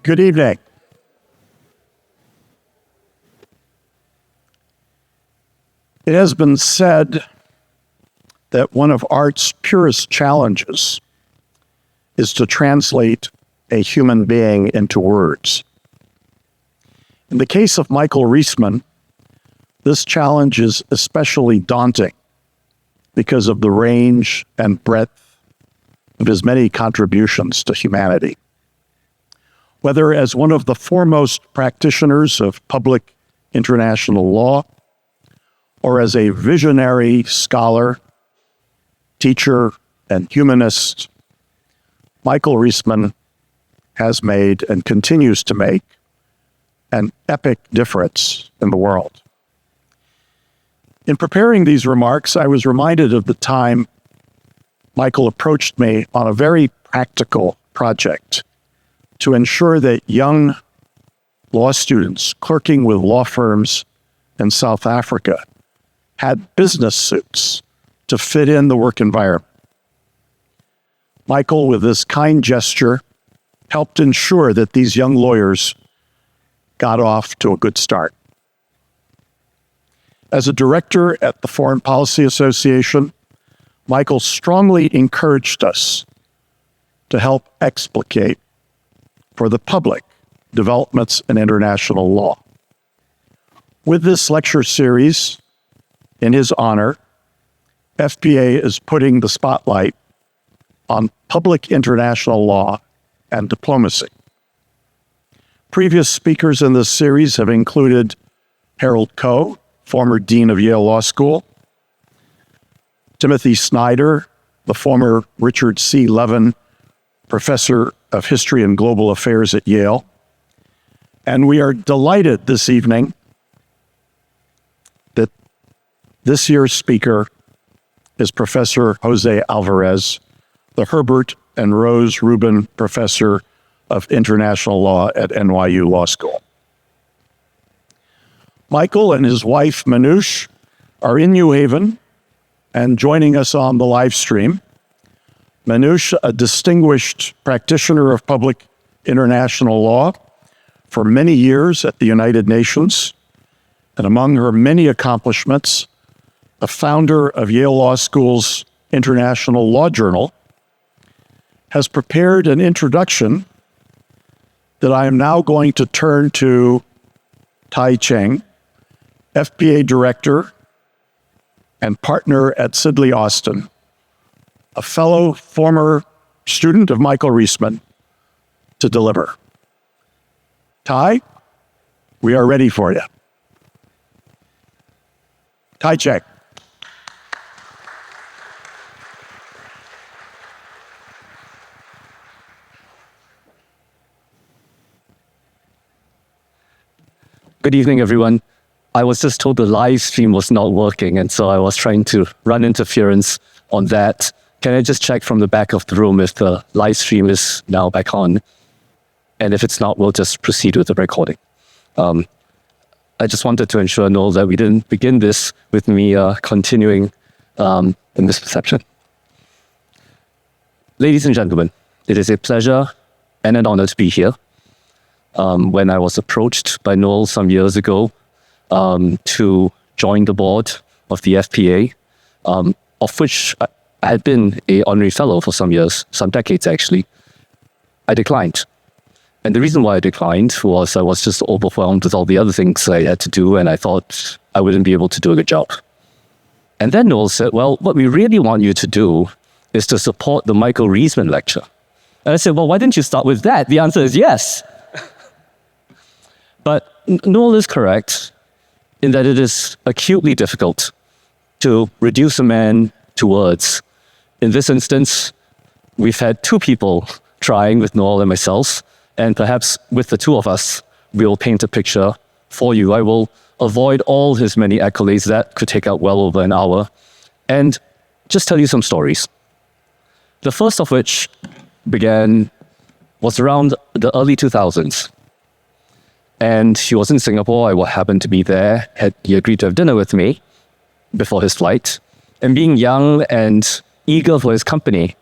Good evening. It has been said that one of art's purest challenges is to translate a human being into words. In the case of Michael Reisman, this challenge is especially daunting because of the range and breadth of his many contributions to humanity. Whether as one of the foremost practitioners of public international law, or as a visionary scholar, teacher, and humanist, Michael Reisman has made and continues to make an epic difference in the world. In preparing these remarks, I was reminded of the time Michael approached me on a very practical project to ensure that young law students clerking with law firms in South Africa had business suits to fit in the work environment. Michael, with this kind gesture, helped ensure that these young lawyers got off to a good start. As a director at the Foreign Policy Association, Michael strongly encouraged us to help explicate for the public developments in international law. With this lecture series, in his honor, FPA is putting the spotlight on public international law and diplomacy. Previous speakers in this series have included Harold Koh, former Dean of Yale Law School, Timothy Snyder, the former Richard C. Levin Professor of History and Global Affairs at Yale, and we are delighted this evening that this year's speaker is Professor José Alvarez, the Herbert and Rose Rubin Professor of International Law at NYU Law School. Michael and his wife, Manoush, are in New Haven and joining us on the live stream. Manoush, a distinguished practitioner of public international law for many years at the United Nations, and among her many accomplishments, a founder of Yale Law School's International Law Journal, has prepared an introduction that I am now going to turn to Tai Cheng, FPA Director and partner at Sidley Austin, a fellow former student of Michael Reisman, to deliver. Tai, we are ready for you. Tai Cheng. Good evening, everyone. I was just told the live stream was not working, and so I was trying to run interference on that. Can I just check from the back of the room if the live stream is now back on? And if it's not, we'll just proceed with the recording. I just wanted to ensure, Noel, that we didn't begin this with me continuing in misperception. Ladies and gentlemen, it is a pleasure and an honor to be here. When I was approached by Noel some years ago to join the board of the FPA, of which I had been an honorary fellow for some years, some decades actually, I declined. And the reason why I declined was I was just overwhelmed with all the other things I had to do, and I thought I wouldn't be able to do a good job. And then Noel said, well, what we really want you to do is to support the Michael Reisman Lecture. And I said, well, why didn't you start with that? The answer is yes. But Noel is correct in that it is acutely difficult to reduce a man to words. In this instance, we've had two people trying with Noel and myself, and perhaps with the two of us, we'll paint a picture for you. I will avoid all his many accolades that could take out well over an hour, and just tell you some stories. The first of which was around the early 2000s. And he was in Singapore. I happened to be there. He agreed to have dinner with me before his flight. And being young and eager for his company,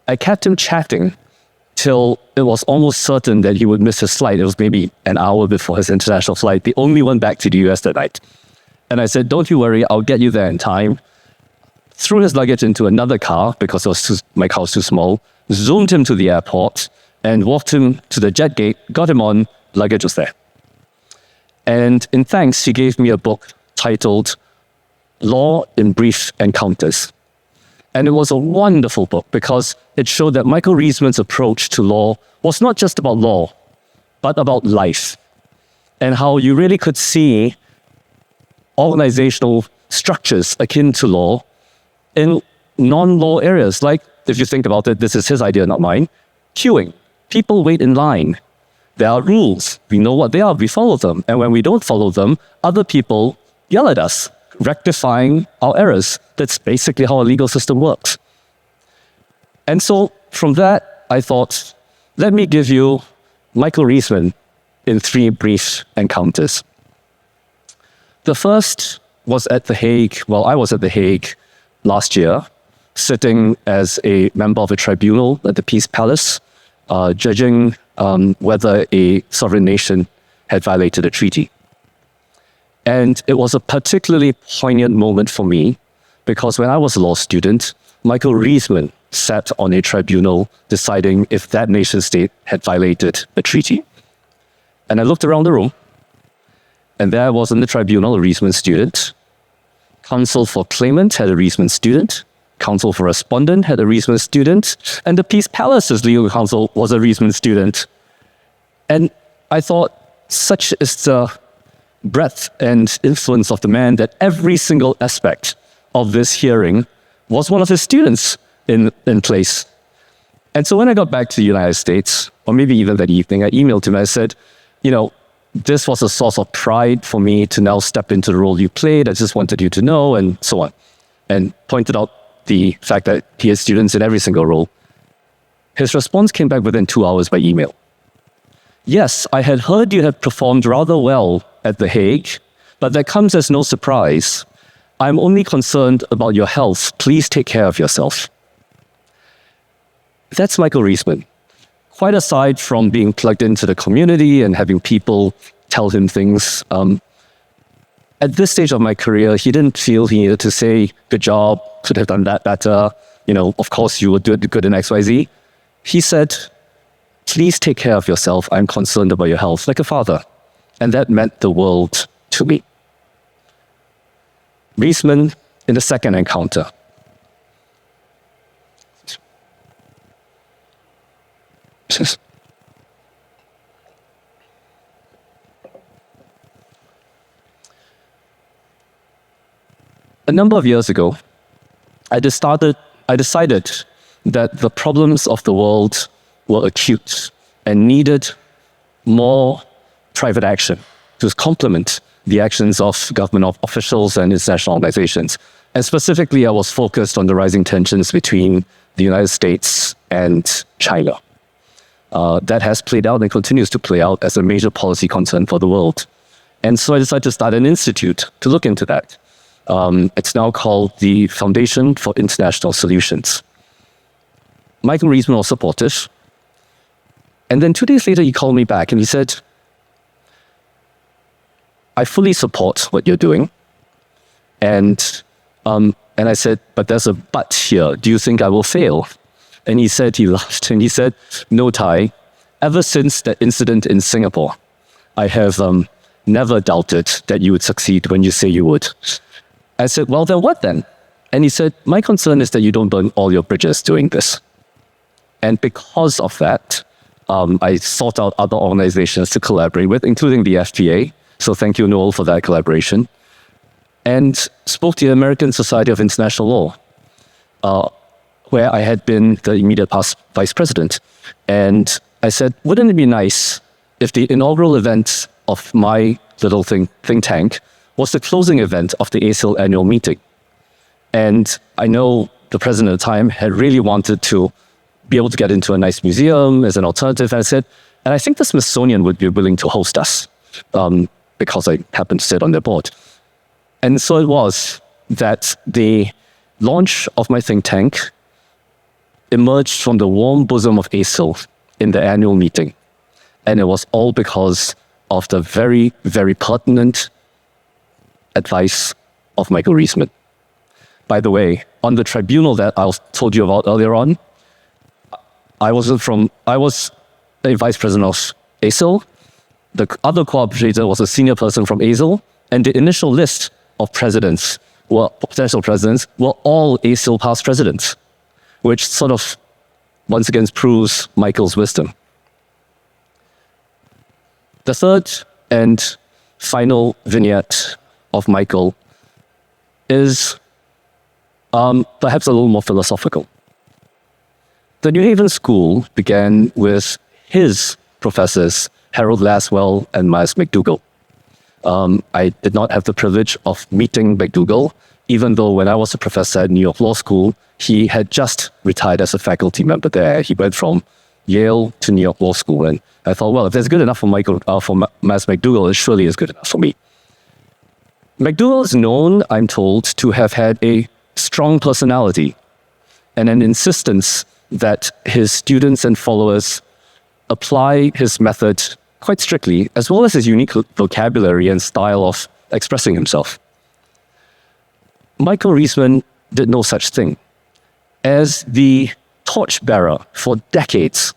I kept him chatting till it was almost certain that he would miss his flight. It was maybe an hour before his international flight, the only one back to the US that night. And I said, don't you worry, I'll get you there in time. Threw his luggage into another car because my car was too small, zoomed him to the airport, and walked him to the jet gate, got him on, luggage was there. And in thanks, he gave me a book titled Law in Brief Encounters. And it was a wonderful book because it showed that Michael Reisman's approach to law was not just about law, but about life, and how you really could see organizational structures akin to law in non-law areas. Like, if you think about it, this is his idea, not mine. Queuing. People wait in line. There are rules. We know what they are. We follow them. And when we don't follow them, other people yell at us, rectifying our errors. That's basically how a legal system works. And so from that, I thought, let me give you Michael Reisman in 3 brief encounters. The first was at The Hague. Well, I was at The Hague last year, sitting as a member of a tribunal at the Peace Palace, judging whether a sovereign nation had violated a treaty. And it was a particularly poignant moment for me because when I was a law student, Michael Reisman sat on a tribunal deciding if that nation state had violated a treaty. And I looked around the room, and there was in the tribunal a Reisman student. Counsel for claimant had a Reisman student. Counsel for respondent had a Reisman student. And the Peace Palace's legal counsel was a Reisman student. And I thought, such is the breadth and influence of the man that every single aspect of this hearing was one of his students in place. And so when I got back to the United States, or maybe even that evening, I emailed him. I said, this was a source of pride for me to now step into the role you played. I just wanted you to know, and so on. And pointed out the fact that he has students in every single role. His response came back within 2 hours by email. Yes, I had heard you had performed rather well at The Hague, but that comes as no surprise. I'm only concerned about your health. Please take care of yourself. That's Michael Reisman. Quite aside from being plugged into the community and having people tell him things, at this stage of my career, he didn't feel he needed to say, good job, could have done that better, of course you would do it good in XYZ. He said, please take care of yourself. I'm concerned about your health, like a father. And that meant the world to me. Reisman in the second encounter. A number of years ago, I decided that the problems of the world were acute and needed more private action to complement the actions of government officials and international organizations. And specifically, I was focused on the rising tensions between the United States and China. That has played out and continues to play out as a major policy concern for the world. And so I decided to start an institute to look into that. It's now called the Foundation for International Solutions. Michael Reisman was supportive. And then 2 days later, he called me back and he said, I fully support what you're doing. And I said, but there's a but here. Do you think I will fail? And he laughed and he said, no, Tai, ever since that incident in Singapore, I have never doubted that you would succeed when you say you would. I said, well, then what then? And he said, my concern is that you don't burn all your bridges doing this. And because of that, I sought out other organizations to collaborate with, including the FPA. So thank you, Noel, for that collaboration. And spoke to the American Society of International Law, where I had been the immediate past vice president. And I said, wouldn't it be nice if the inaugural event of my little think tank was the closing event of the ASIL annual meeting? And I know the president at the time had really wanted to be able to get into a nice museum as an alternative. And I said, and I think the Smithsonian would be willing to host us, because I happened to sit on their board. And so it was that the launch of my think tank emerged from the warm bosom of ASIL in the annual meeting. And it was all because of the very, very pertinent advice of Michael Reisman. By the way, on the tribunal that I told you about earlier on, I was a vice president of ASIL. The other co-operator was a senior person from ASIL, and the initial list of potential presidents were all ASIL past presidents, which sort of once again proves Michael's wisdom. The third and final vignette of Michael is perhaps a little more philosophical. The New Haven School began with his professors, Harold Laswell and Miles McDougall. I did not have the privilege of meeting McDougall, even though when I was a professor at New York Law School, he had just retired as a faculty member there. He went from Yale to New York Law School, and I thought, well, if that's good enough for Miles McDougall, it surely is good enough for me. McDougall is known, I'm told, to have had a strong personality and an insistence that his students and followers apply his method quite strictly, as well as his unique vocabulary and style of expressing himself. Michael Reisman did no such thing. As the torchbearer for decades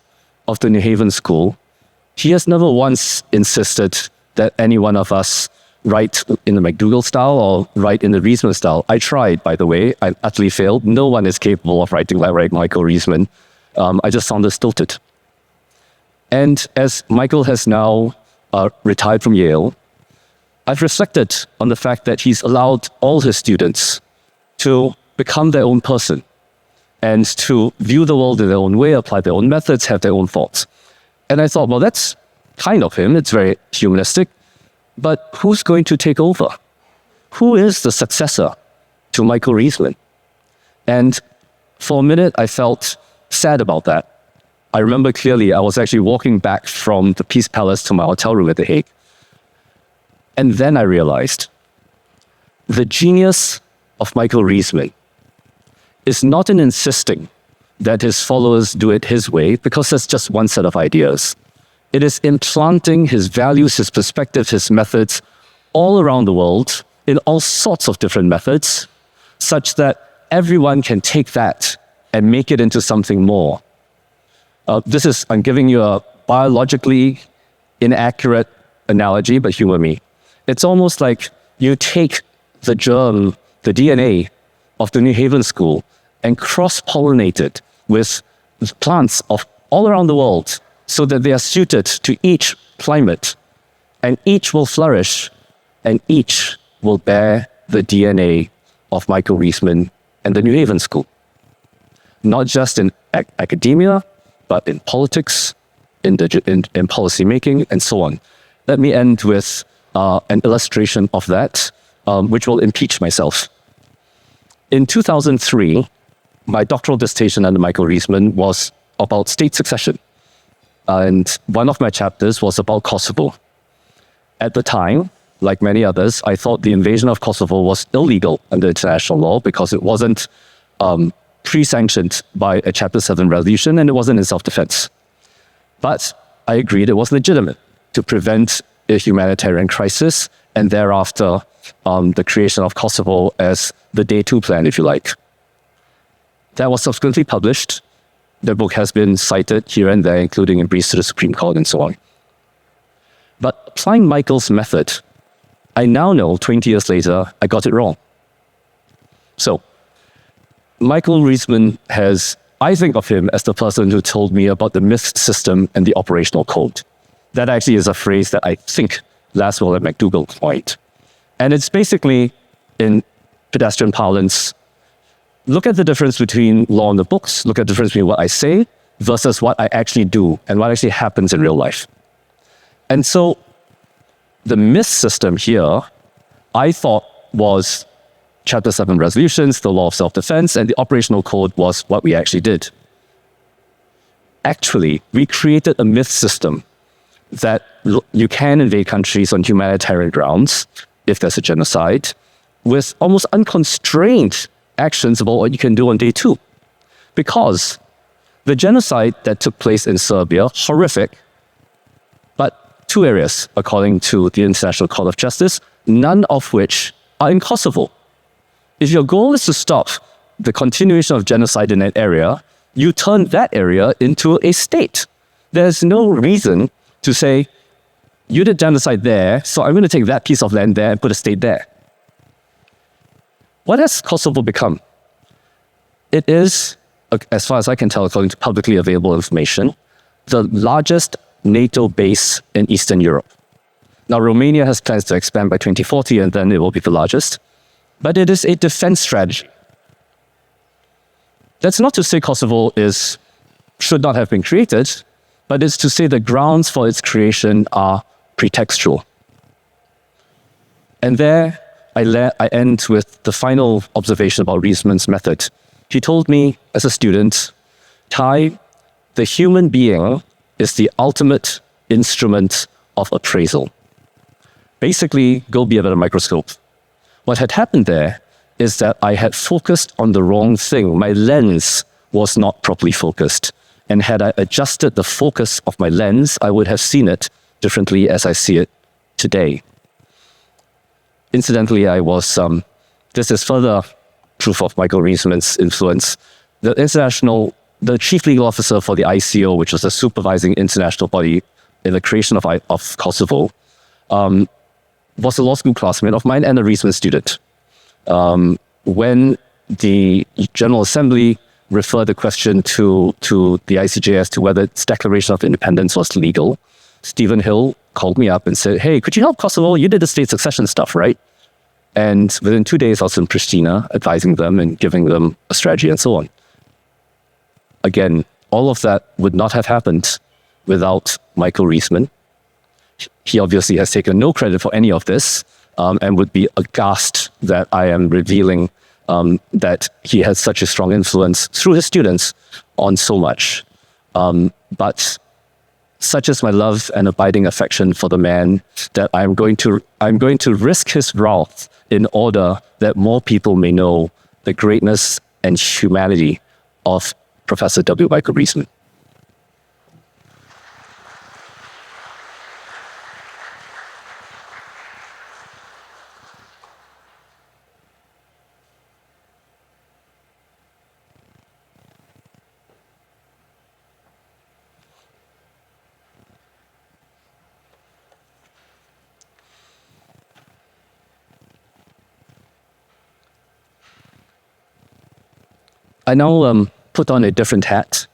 of the New Haven School, he has never once insisted that any one of us write in the McDougall style or write in the Reisman style. I tried, by the way. I utterly failed. No one is capable of writing like Michael Reisman. I just sounded stilted. And as Michael has now retired from Yale, I've reflected on the fact that he's allowed all his students to become their own person and to view the world in their own way, apply their own methods, have their own thoughts. And I thought, well, that's kind of him. It's very humanistic. But who's going to take over? Who is the successor to Michael Reisman? And for a minute, I felt sad about that. I remember clearly I was actually walking back from the Peace Palace to my hotel room at The Hague. And then I realized the genius of Michael Reisman is not in insisting that his followers do it his way, because that's just one set of ideas. It is implanting his values, his perspectives, his methods all around the world in all sorts of different methods, such that everyone can take that and make it into something more. I'm giving you a biologically inaccurate analogy, but humor me. It's almost like you take the germ, the DNA of the New Haven School and cross-pollinate it with plants of all around the world so that they are suited to each climate, and each will flourish, and each will bear the DNA of Michael Reisman and the New Haven School. Not just in academia, but in politics, in policy making, and so on. Let me end with an illustration of that, which will impeach myself. In 2003, my doctoral dissertation under Michael Reisman was about state succession. And one of my chapters was about Kosovo. At the time, like many others, I thought the invasion of Kosovo was illegal under international law because it wasn't pre-sanctioned by a Chapter 7 resolution, and it wasn't in self-defense. But I agreed it was legitimate to prevent a humanitarian crisis, and thereafter the creation of Kosovo as the Day 2 plan, if you like. That was subsequently published. The book has been cited here and there, including in briefs to the Supreme Court and so on. But applying Michael's method, I now know, 20 years later, I got it wrong. So, Michael Reisman I think of him as the person who told me about the myth system and the operational code. That actually is a phrase that I think Laswell and McDougall coined. And it's basically, in pedestrian parlance, look at the difference between law and the books, look at the difference between what I say versus what I actually do and what actually happens in real life. And so the myth system here, I thought, was Chapter 7 resolutions, the law of self-defense, and the operational code was what we actually did. Actually, we created a myth system that you can invade countries on humanitarian grounds, if there's a genocide, with almost unconstrained actions about what you can do on day 2. Because The genocide that took place in Serbia, horrific, but 2 areas, according to the International Court of Justice, none of which are in Kosovo. If your goal is to stop the continuation of genocide in an area, you turn that area into a state. There's no reason to say, you did genocide there, so I'm going to take that piece of land there and put a state there. What has Kosovo become? It is, as far as I can tell, according to publicly available information, the largest NATO base in Eastern Europe. Now, Romania has plans to expand by 2040, and then it will be the largest. But it is a defense strategy. That's not to say Kosovo should not have been created, but it's to say the grounds for its creation are pretextual. And there, I end with the final observation about Reisman's method. He told me as a student, Tai, the human being is the ultimate instrument of appraisal. Basically, go be under a microscope. What had happened there is that I had focused on the wrong thing. My lens was not properly focused. And had I adjusted the focus of my lens, I would have seen it differently as I see it today. Incidentally, this is further proof of Michael Reisman's influence. The chief legal officer for the ICO, which was a supervising international body in the creation of Kosovo, was a law school classmate of mine and a Reisman student. When the General Assembly referred the question to the ICJ as to whether its declaration of independence was legal, Stephen Hill called me up and said, hey, could you help Kosovo? You did the state succession stuff, right? And within 2 days, I was in Pristina advising them and giving them a strategy and so on. Again, all of that would not have happened without Michael Reisman. He obviously has taken no credit for any of this and would be aghast that I am revealing that he has such a strong influence through his students on so much. But such is my love and abiding affection for the man that I'm going to risk his wrath in order that more people may know the greatness and humanity of Professor W. Michael Reisman. I now put on a different hat.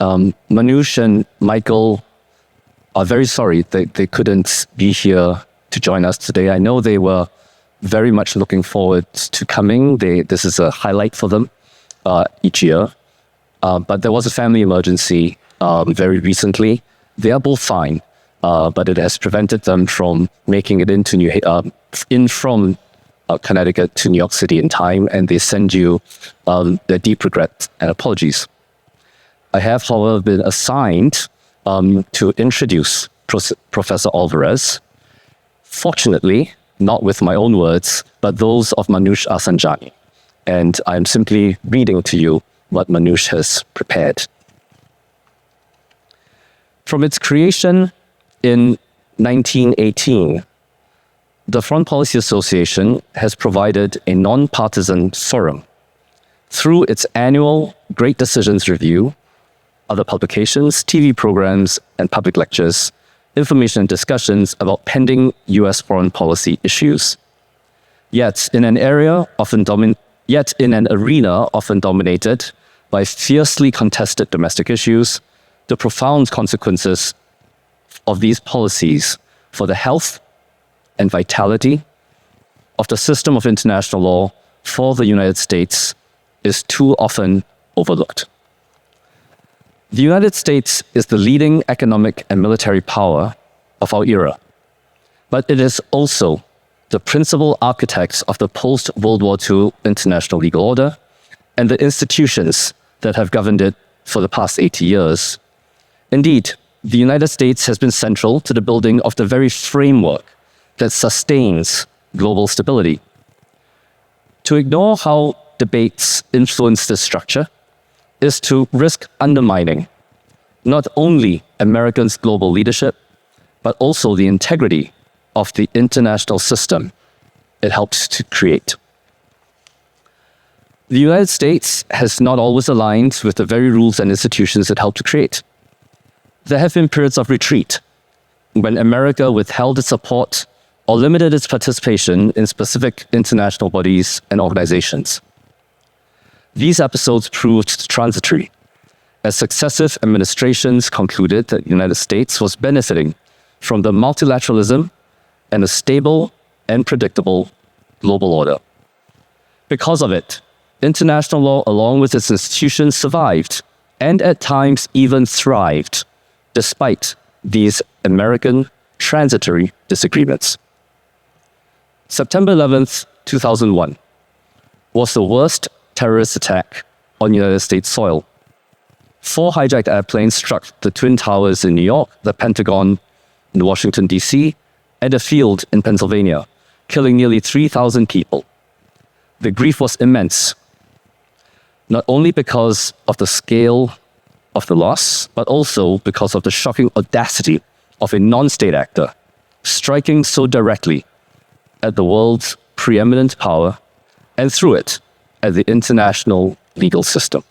Manoush and Michael are very sorry they couldn't be here to join us today. I know they were very much looking forward to coming. This is a highlight for them each year. But there was a family emergency very recently. They are both fine, but it has prevented them from making it into from Connecticut to New York City in time, and they send you their deep regret and apologies. I have, however, been assigned to introduce Professor Alvarez. Fortunately, not with my own words, but those of Manoush Asanjani. And I'm simply reading to you what Manoush has prepared. From its creation in 1918, the Foreign Policy Association has provided a non-partisan forum through its annual Great Decisions Review, other publications, TV programs, and public lectures, information and discussions about pending U.S. foreign policy issues. Yet in an arena often dominated by fiercely contested domestic issues, the profound consequences of these policies for the health and vitality of the system of international law for the United States is too often overlooked. The United States is the leading economic and military power of our era, but it is also the principal architect of the post-World War II international legal order and the institutions that have governed it for the past 80 years. Indeed, the United States has been central to the building of the very framework that sustains global stability. To ignore how debates influence this structure is to risk undermining not only Americans' global leadership, but also the integrity of the international system it helps to create. The United States has not always aligned with the very rules and institutions it helped to create. There have been periods of retreat when America withheld its support or limited its participation in specific international bodies and organizations. These episodes proved transitory, as successive administrations concluded that the United States was benefiting from the multilateralism and a stable and predictable global order. Because of it, international law, along with its institutions, survived and at times even thrived, despite these American transitory disagreements. September 11th, 2001 was the worst terrorist attack on United States soil. 4 hijacked airplanes struck the Twin Towers in New York, the Pentagon in Washington, D.C., and a field in Pennsylvania, killing nearly 3,000 people. The grief was immense, not only because of the scale of the loss, but also because of the shocking audacity of a non-state actor striking so directly at the world's preeminent power and through it at the international legal system.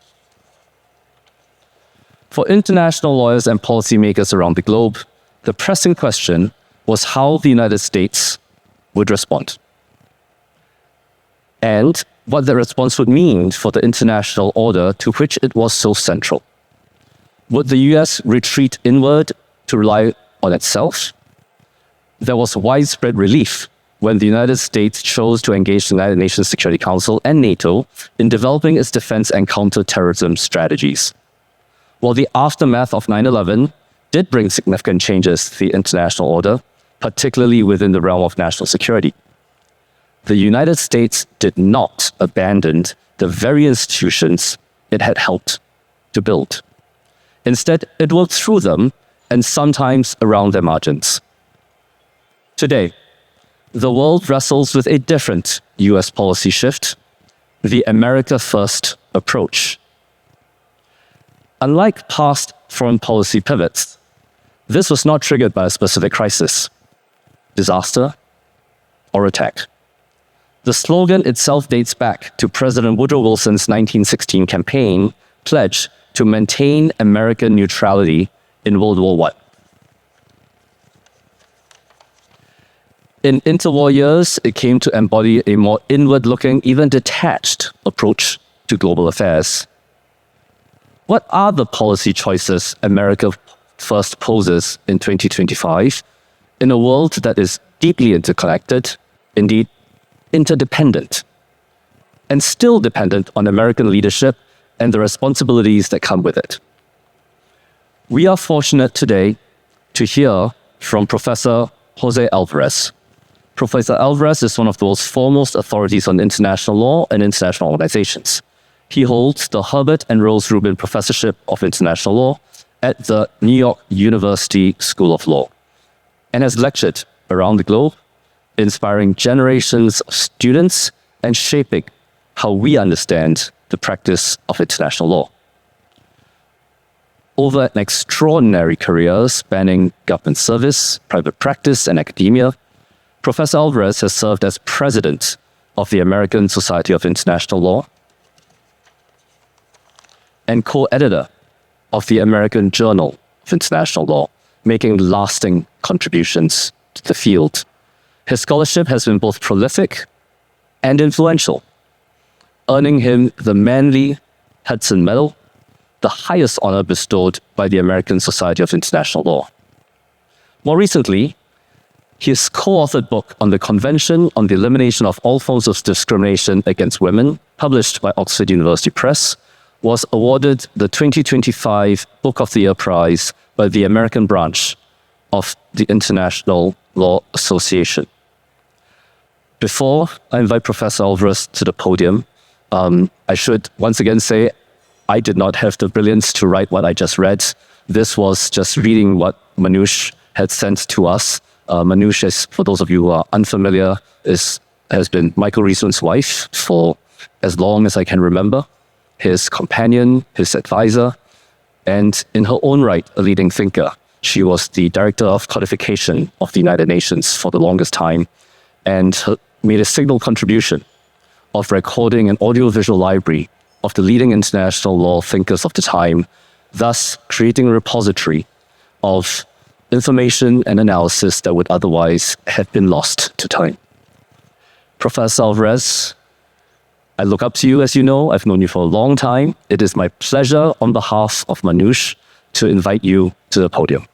For international lawyers and policymakers around the globe, the pressing question was how the United States would respond, and what the response would mean for the international order to which it was so central. Would the US retreat inward to rely on itself? There was widespread relief when the United States chose to engage the United Nations Security Council and NATO in developing its defense and counterterrorism strategies. While the aftermath of 9/11 did bring significant changes to the international order, particularly within the realm of national security, the United States did not abandon the very institutions it had helped to build. Instead, it worked through them and sometimes around their margins. Today, the world wrestles with a different US policy shift, the America First approach. Unlike past foreign policy pivots, this was not triggered by a specific crisis, disaster, or attack. The slogan itself dates back to President Woodrow Wilson's 1916 campaign pledge to maintain American neutrality in World War I. In interwar years, it came to embody a more inward-looking, even detached approach to global affairs. What are the policy choices America First poses in 2025 in a world that is deeply interconnected, indeed interdependent, and still dependent on American leadership and the responsibilities that come with it? We are fortunate today to hear from Professor José Alvarez. Professor Alvarez is one of the world's foremost authorities on international law and international organizations. He holds the Herbert and Rubin Professorship of International Law at the New York University School of Law and has lectured around the globe, inspiring generations of students and shaping how we understand the practice of international law. Over an extraordinary career spanning government service, private practice, and academia, Professor Alvarez has served as president of the American Society of International Law and co-editor of the American Journal of International Law, making lasting contributions to the field. His scholarship has been both prolific and influential, earning him the Manley Hudson Medal, the highest honor bestowed by the American Society of International Law. More recently, his co-authored book on the Convention on the Elimination of All Forms of Discrimination Against Women, published by Oxford University Press, was awarded the 2025 Book of the Year Prize by the American branch of the International Law Association. Before I invite Professor Alvarez to the podium, I should once again say I did not have the brilliance to write what I just read. This was just reading what Manoush had sent to us. Manoush, is, for those of you who are unfamiliar, has been Michael Reisman's wife for as long as I can remember. his companion, his advisor, and in her own right, a leading thinker. She was the Director of Codification of the United Nations for the longest time, and made a signal contribution of recording an audiovisual library of the leading international law thinkers of the time, thus creating a repository of information and analysis that would otherwise have been lost to time. Professor Alvarez, I look up to you, as you know. I've known you for a long time. It is my pleasure, on behalf of Manoush, to invite you to the podium.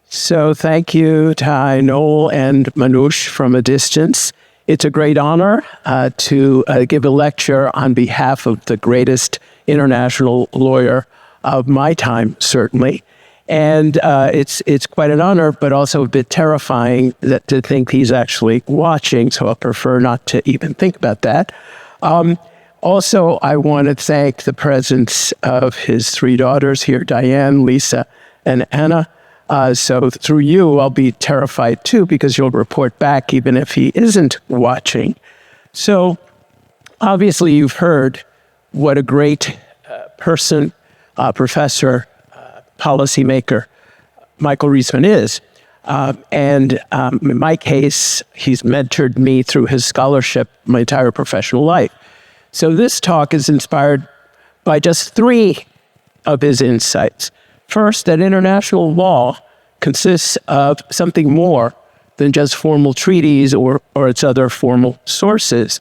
So thank you, Ty, Noel, and Manoush from a distance. It's a great honor to give a lecture on behalf of the greatest international lawyer of my time, certainly. And it's quite an honor, but also a bit terrifying to think he's actually watching, so I'll prefer not to even think about that. Also, I want to thank the presence of his three daughters here, Diane, Lisa, and Anna. So through you, I'll be terrified too, because you'll report back even if he isn't watching. So obviously you've heard what a great person, professor, policymaker Michael Reisman is. And in my case, he's mentored me through his scholarship my entire professional life. So this talk is inspired by just three of his insights. First, that international law consists of something more than just formal treaties or its other formal sources.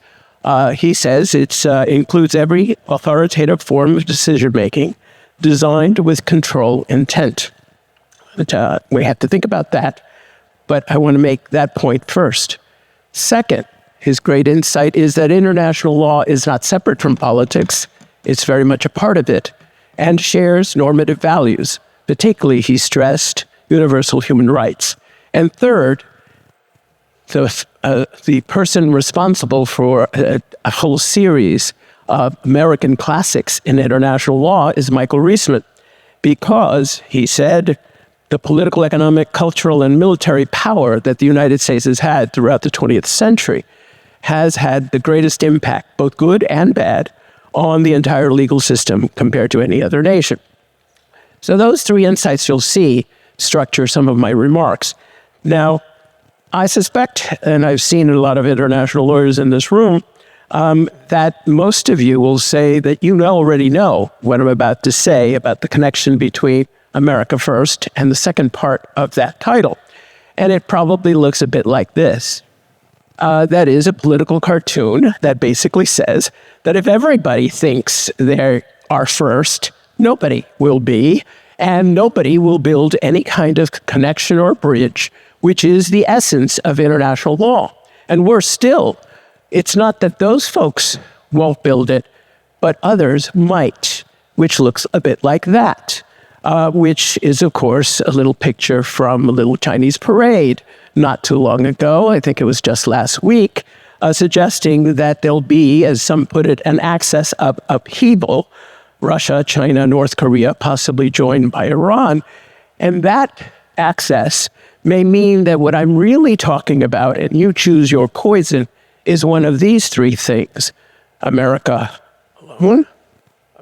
He says it includes every authoritative form of decision-making designed with control intent. We have to think about that, but I want to make that point first. Second, his great insight is that international law is not separate from politics. It's very much a part of it and shares normative values. Particularly, he stressed universal human rights. And third, the person responsible for a whole series of American classics in international law is Michael Reisman, because he said the political, economic, cultural, and military power that the United States has had throughout the 20th century has had the greatest impact, both good and bad, on the entire legal system compared to any other nation. So those three insights you'll see structure some of my remarks. Now, I suspect, and I've seen a lot of international lawyers in this room, that most of you will say that you already know what I'm about to say about the connection between America First and the second part of that title. And it probably looks a bit like this. That is a political cartoon that basically says that if everybody thinks they are first, nobody will be, and nobody will build any kind of connection or bridge, which is the essence of international law. And worse still, it's not that those folks won't build it, but others might, which looks a bit like that, which is, of course, a little picture from a little Chinese parade not too long ago. I think it was just last week, suggesting that there'll be, as some put it, an axis of upheaval, Russia, China, North Korea, possibly joined by Iran. And that access may mean that what I'm really talking about, and you choose your poison, is one of these three things: America alone,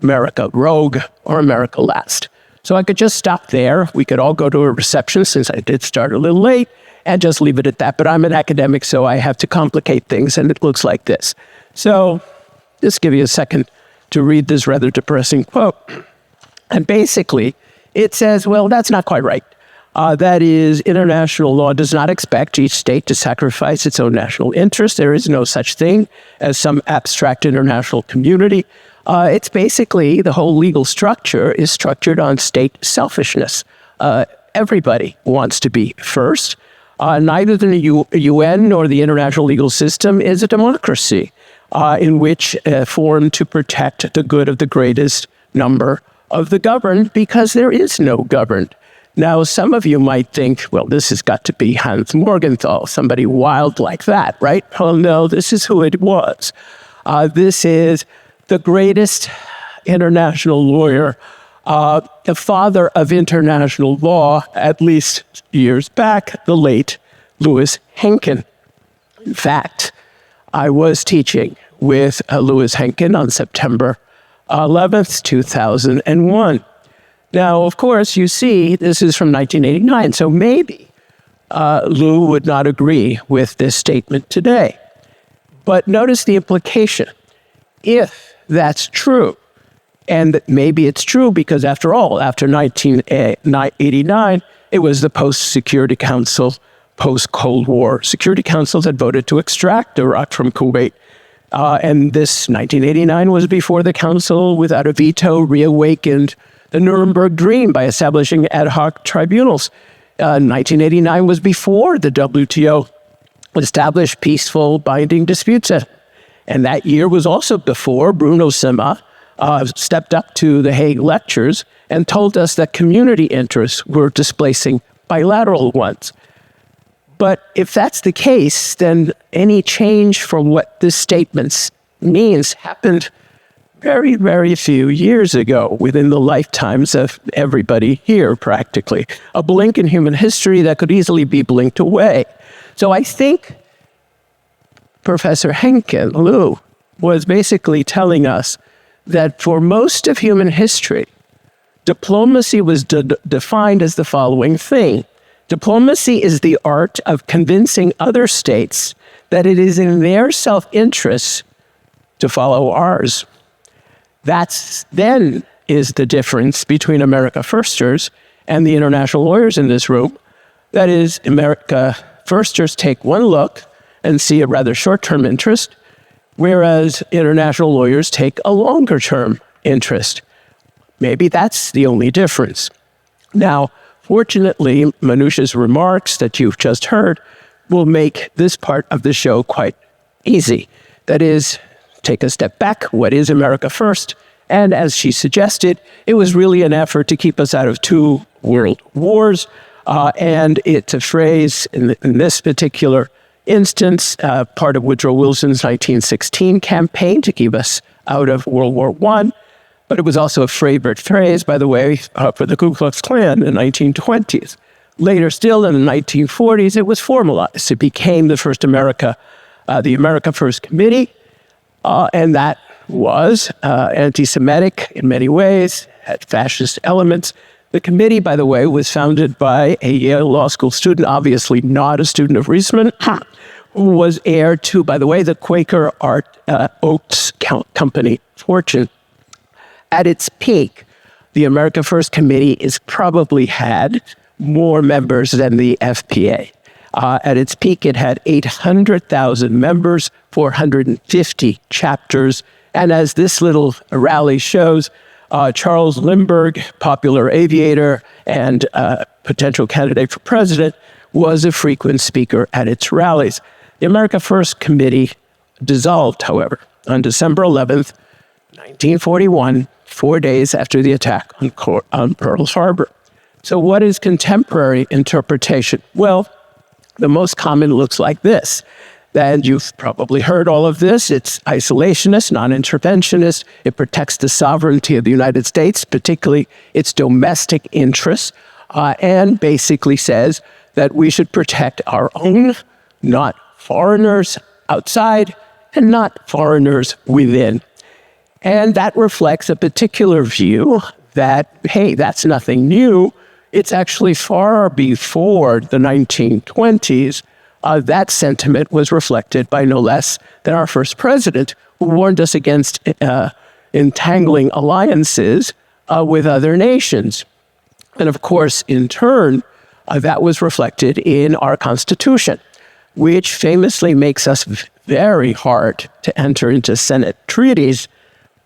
America rogue, or America last. So I could just stop there. We could all go to a reception, since I did start a little late, and just leave it at that. But I'm an academic, so I have to complicate things, and it looks like this. So just give you a second to read this rather depressing quote. And basically, it says, well, that's not quite right. That is, international law does not expect each state to sacrifice its own national interest. There is no such thing as some abstract international community. It's basically, the whole legal structure is structured on state selfishness. Everybody wants to be first. Neither the UN nor the international legal system is a democracy in which formed to protect the good of the greatest number of the governed, because there is no governed. Now, some of you might think, well, this has got to be Hans Morgenthau, somebody wild like that, right? Oh, no, this is who it was. This is the greatest international lawyer the father of international law, at least years back, the late Louis Henkin. In fact, I was teaching with Louis Henkin on September 11th, 2001. Now, of course, you see, this is from 1989, so maybe Lou would not agree with this statement today. But notice the implication. If that's true, and maybe it's true because, after all, after 1989, it was the post-Security Council, post-Cold War Security Council that voted to extract Iraq from Kuwait. And this 1989 was before the Council, without a veto, reawakened the Nuremberg Dream by establishing ad hoc tribunals. 1989 was before the WTO established peaceful binding disputes. And that year was also before Bruno Sima stepped up to the Hague lectures and told us that community interests were displacing bilateral ones. But if that's the case, then any change from what this statement means happened very, very few years ago, within the lifetimes of everybody here, practically. A blink in human history that could easily be blinked away. So I think Professor Henkin, Lou, was basically telling us that for most of human history, diplomacy was defined as the following thing. Diplomacy is the art of convincing other states that it is in their self-interest to follow ours. That's then is the difference between America Firsters and the international lawyers in this room. That is, America Firsters take one look and see a rather short-term interest, whereas international lawyers take a longer-term interest. Maybe that's the only difference. Now, fortunately, Manoush's remarks that you've just heard will make this part of the show quite easy. That is, take a step back. What is America First? And as she suggested, it was really an effort to keep us out of 2 world wars. And it's a phrase in this particular instance, part of Woodrow Wilson's 1916 campaign to keep us out of World War I. But it was also a favorite phrase, by the way, for the Ku Klux Klan in the 1920s. Later still, in the 1940s, it was formalized. It became the first the America First Committee, and that was anti-Semitic in many ways, had fascist elements. The committee, by the way, was founded by a Yale Law School student, obviously not a student of Reisman, who was heir to, by the way, the Quaker Oats Company fortune. At its peak, the America First Committee has probably had more members than the FPA. At its peak, it had 800,000 members, 450 chapters. And as this little rally shows, Charles Lindbergh, popular aviator and potential candidate for president, was a frequent speaker at its rallies. The America First Committee dissolved, however, on December 11th, 1941, 4 days after the attack on Pearl Harbor. So what is contemporary interpretation? Well, the most common looks like this. And you've probably heard all of this. It's isolationist, non-interventionist. It protects the sovereignty of the United States, particularly its domestic interests, and basically says that we should protect our own, not foreigners outside, and not foreigners within. And that reflects a particular view that, hey, that's nothing new. It's actually far before the 1920s. That sentiment was reflected by no less than our first president, who warned us against entangling alliances with other nations. And of course, in turn, that was reflected in our Constitution, which famously makes us very hard to enter into Senate treaties,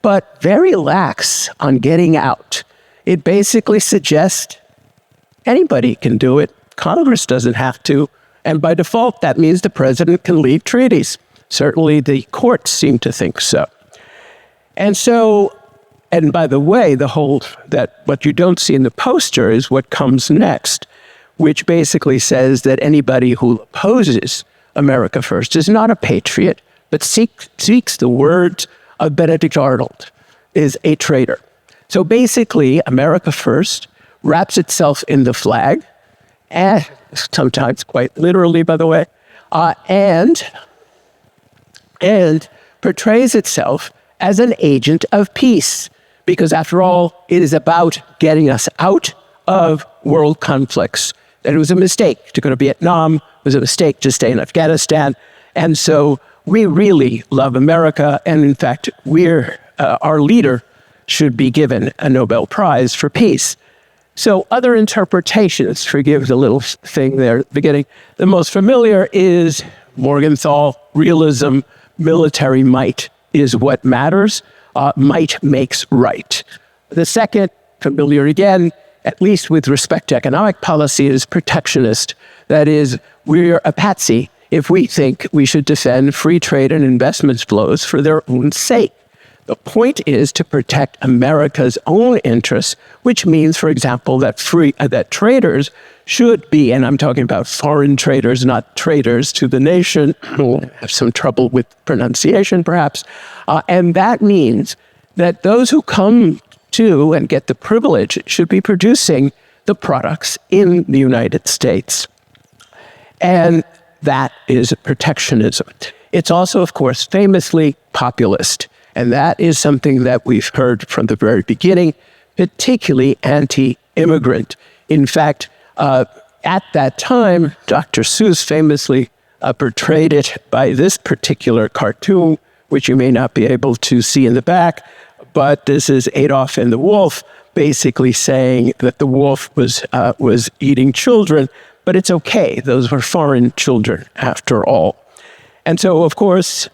but very lax on getting out. It basically suggests anybody can do it. Congress doesn't have to. And by default, that means the president can leave treaties. Certainly the courts seem to think so. And so, and by the way, what you don't see in the poster is what comes next, which basically says that anybody who opposes America First is not a patriot, but seeks the words of Benedict Arnold, is a traitor. So basically, America First wraps itself in the flag, and sometimes quite literally, by the way, and portrays itself as an agent of peace. Because after all, it is about getting us out of world conflicts. That it was a mistake to go to Vietnam, it was a mistake to stay in Afghanistan. And so we really love America. And in fact, our leader should be given a Nobel Prize for peace. So other interpretations, forgive the little thing there at the beginning. The most familiar is Morgenthau, realism, military might is what matters. Might makes right. The second, familiar again, at least with respect to economic policy, is protectionist. That is, we're a patsy if we think we should defend free trade and investment flows for their own sake. The point is to protect America's own interests, which means, for example, that traders should be, and I'm talking about foreign traders, not traders to the nation, who have some trouble with pronunciation perhaps, and that means that those who come to and get the privilege should be producing the products in the United States. And that is protectionism. It's also, of course, famously populist. And that is something that we've heard from the very beginning, particularly anti-immigrant. In fact, at that time, Dr. Seuss famously portrayed it by this particular cartoon, which you may not be able to see in the back, but this is Adolf and the Wolf, basically saying that the wolf was eating children, but it's okay. Those were foreign children, after all. And so, of course,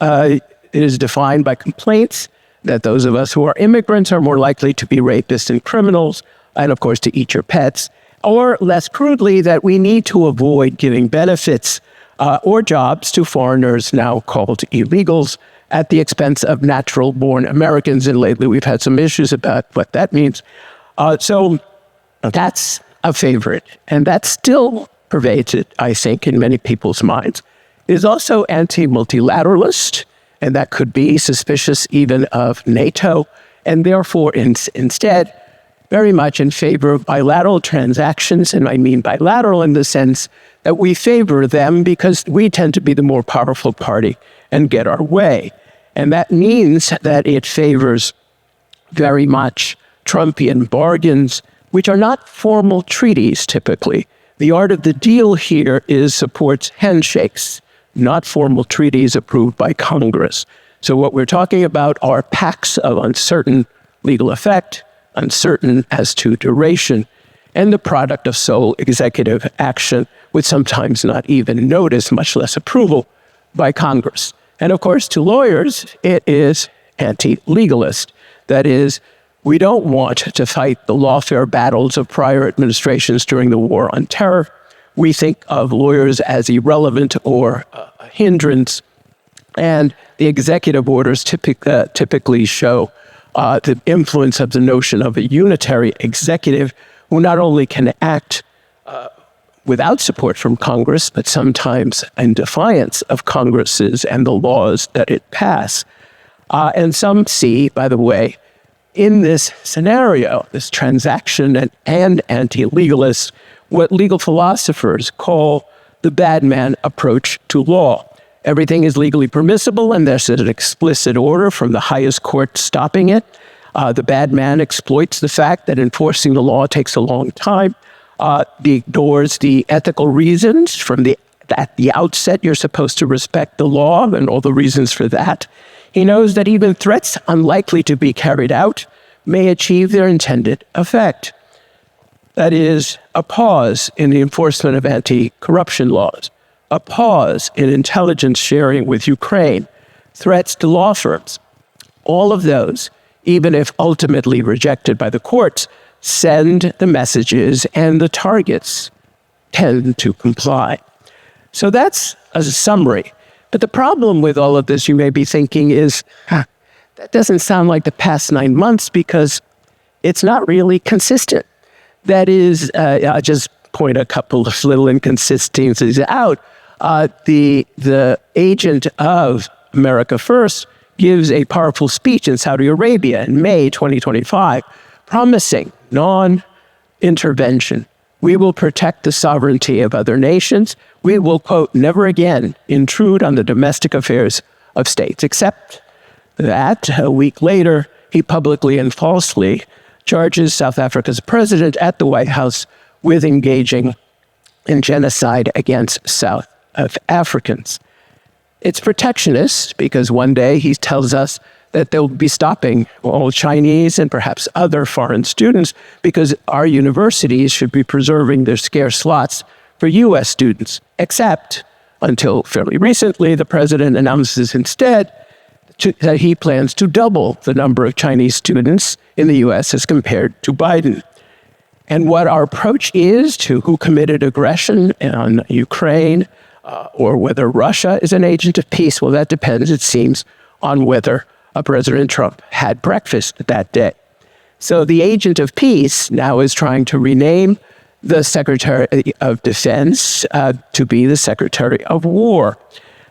it is defined by complaints that those of us who are immigrants are more likely to be rapists and criminals, and of course to eat your pets, or less crudely, that we need to avoid giving benefits or jobs to foreigners now called illegals at the expense of natural-born Americans. And lately we've had some issues about what that means. So that's a favorite, and that still pervades it, I think, in many people's minds. It is also anti-multilateralist, and that could be suspicious even of NATO, and therefore instead very much in favor of bilateral transactions. And I mean bilateral in the sense that we favor them because we tend to be the more powerful party and get our way. And that means that it favors very much Trumpian bargains, which are not formal treaties typically. The art of the deal here supports handshakes, not formal treaties approved by Congress. So what we're talking about are pacts of uncertain legal effect, uncertain as to duration, and the product of sole executive action with sometimes not even notice, much less approval, by Congress. And of course, to lawyers, it is anti-legalist. That is, we don't want to fight the lawfare battles of prior administrations during the war on terror. We think of lawyers as irrelevant or a hindrance, and the executive orders typically show the influence of the notion of a unitary executive who not only can act without support from Congress, but sometimes in defiance of Congresses and the laws that it pass. And some see, by the way, in this scenario, this transaction and anti-legalist, what legal philosophers call the bad man approach to law. Everything is legally permissible, and there's an explicit order from the highest court stopping it. The bad man exploits the fact that enforcing the law takes a long time. He ignores the ethical reasons at the outset. You're supposed to respect the law and all the reasons for that. He knows that even threats unlikely to be carried out may achieve their intended effect. That is, a pause in the enforcement of anti-corruption laws, a pause in intelligence sharing with Ukraine, threats to law firms. All of those, even if ultimately rejected by the courts, send the messages, and the targets tend to comply. So that's a summary. But the problem with all of this, you may be thinking, is that doesn't sound like the past 9 months because it's not really consistent. That is, I'll just point a couple of little inconsistencies out. The agent of America First gives a powerful speech in Saudi Arabia in May 2025, promising non-intervention. We will protect the sovereignty of other nations. We will, quote, never again intrude on the domestic affairs of states, except that a week later, he publicly and falsely charges South Africa's president at the White House with engaging in genocide against South Africans. It's protectionist because one day he tells us that they'll be stopping all Chinese and perhaps other foreign students because our universities should be preserving their scarce slots for U.S. students, except until fairly recently, the president announces instead that he plans to double the number of Chinese students in the U.S. as compared to Biden. And what our approach is to who committed aggression on Ukraine or whether Russia is an agent of peace, well, that depends, it seems, on whether President Trump had breakfast that day. So the agent of peace now is trying to rename the Secretary of Defense to be the Secretary of War.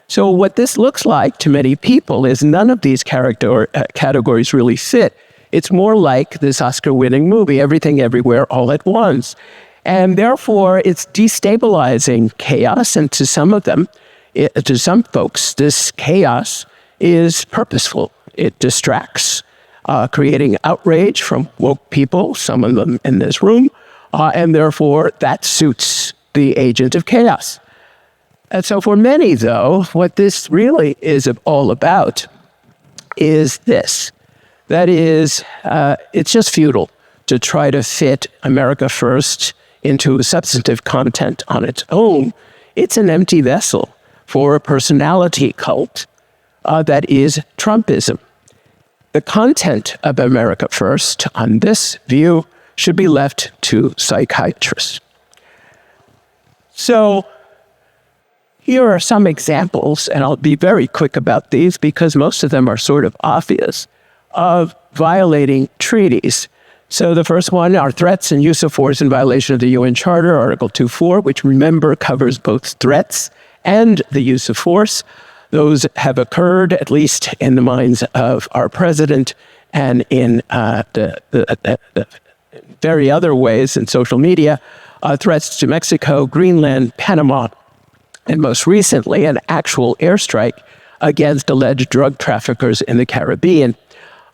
So what this looks like to many people is none of these categories really fit. It's more like this Oscar-winning movie, Everything Everywhere All at Once. And therefore, it's destabilizing chaos. And to some of them, to some folks, this chaos is purposeful. It distracts, creating outrage from woke people, some of them in this room, and therefore that suits the agent of chaos. And so for many, though, what this really is all about is this. That is, it's just futile to try to fit America First into substantive content on its own. It's an empty vessel for a personality cult that is Trumpism. The content of America First, on this view, should be left to psychiatrists. So here are some examples, and I'll be very quick about these because most of them are sort of obvious, of violating treaties. So the first one are threats and use of force in violation of the UN Charter, Article 2.4, which, remember, covers both threats and the use of force. Those have occurred, at least in the minds of our president and in the very other ways in social media, threats to Mexico, Greenland, Panama, and most recently, an actual airstrike against alleged drug traffickers in the Caribbean.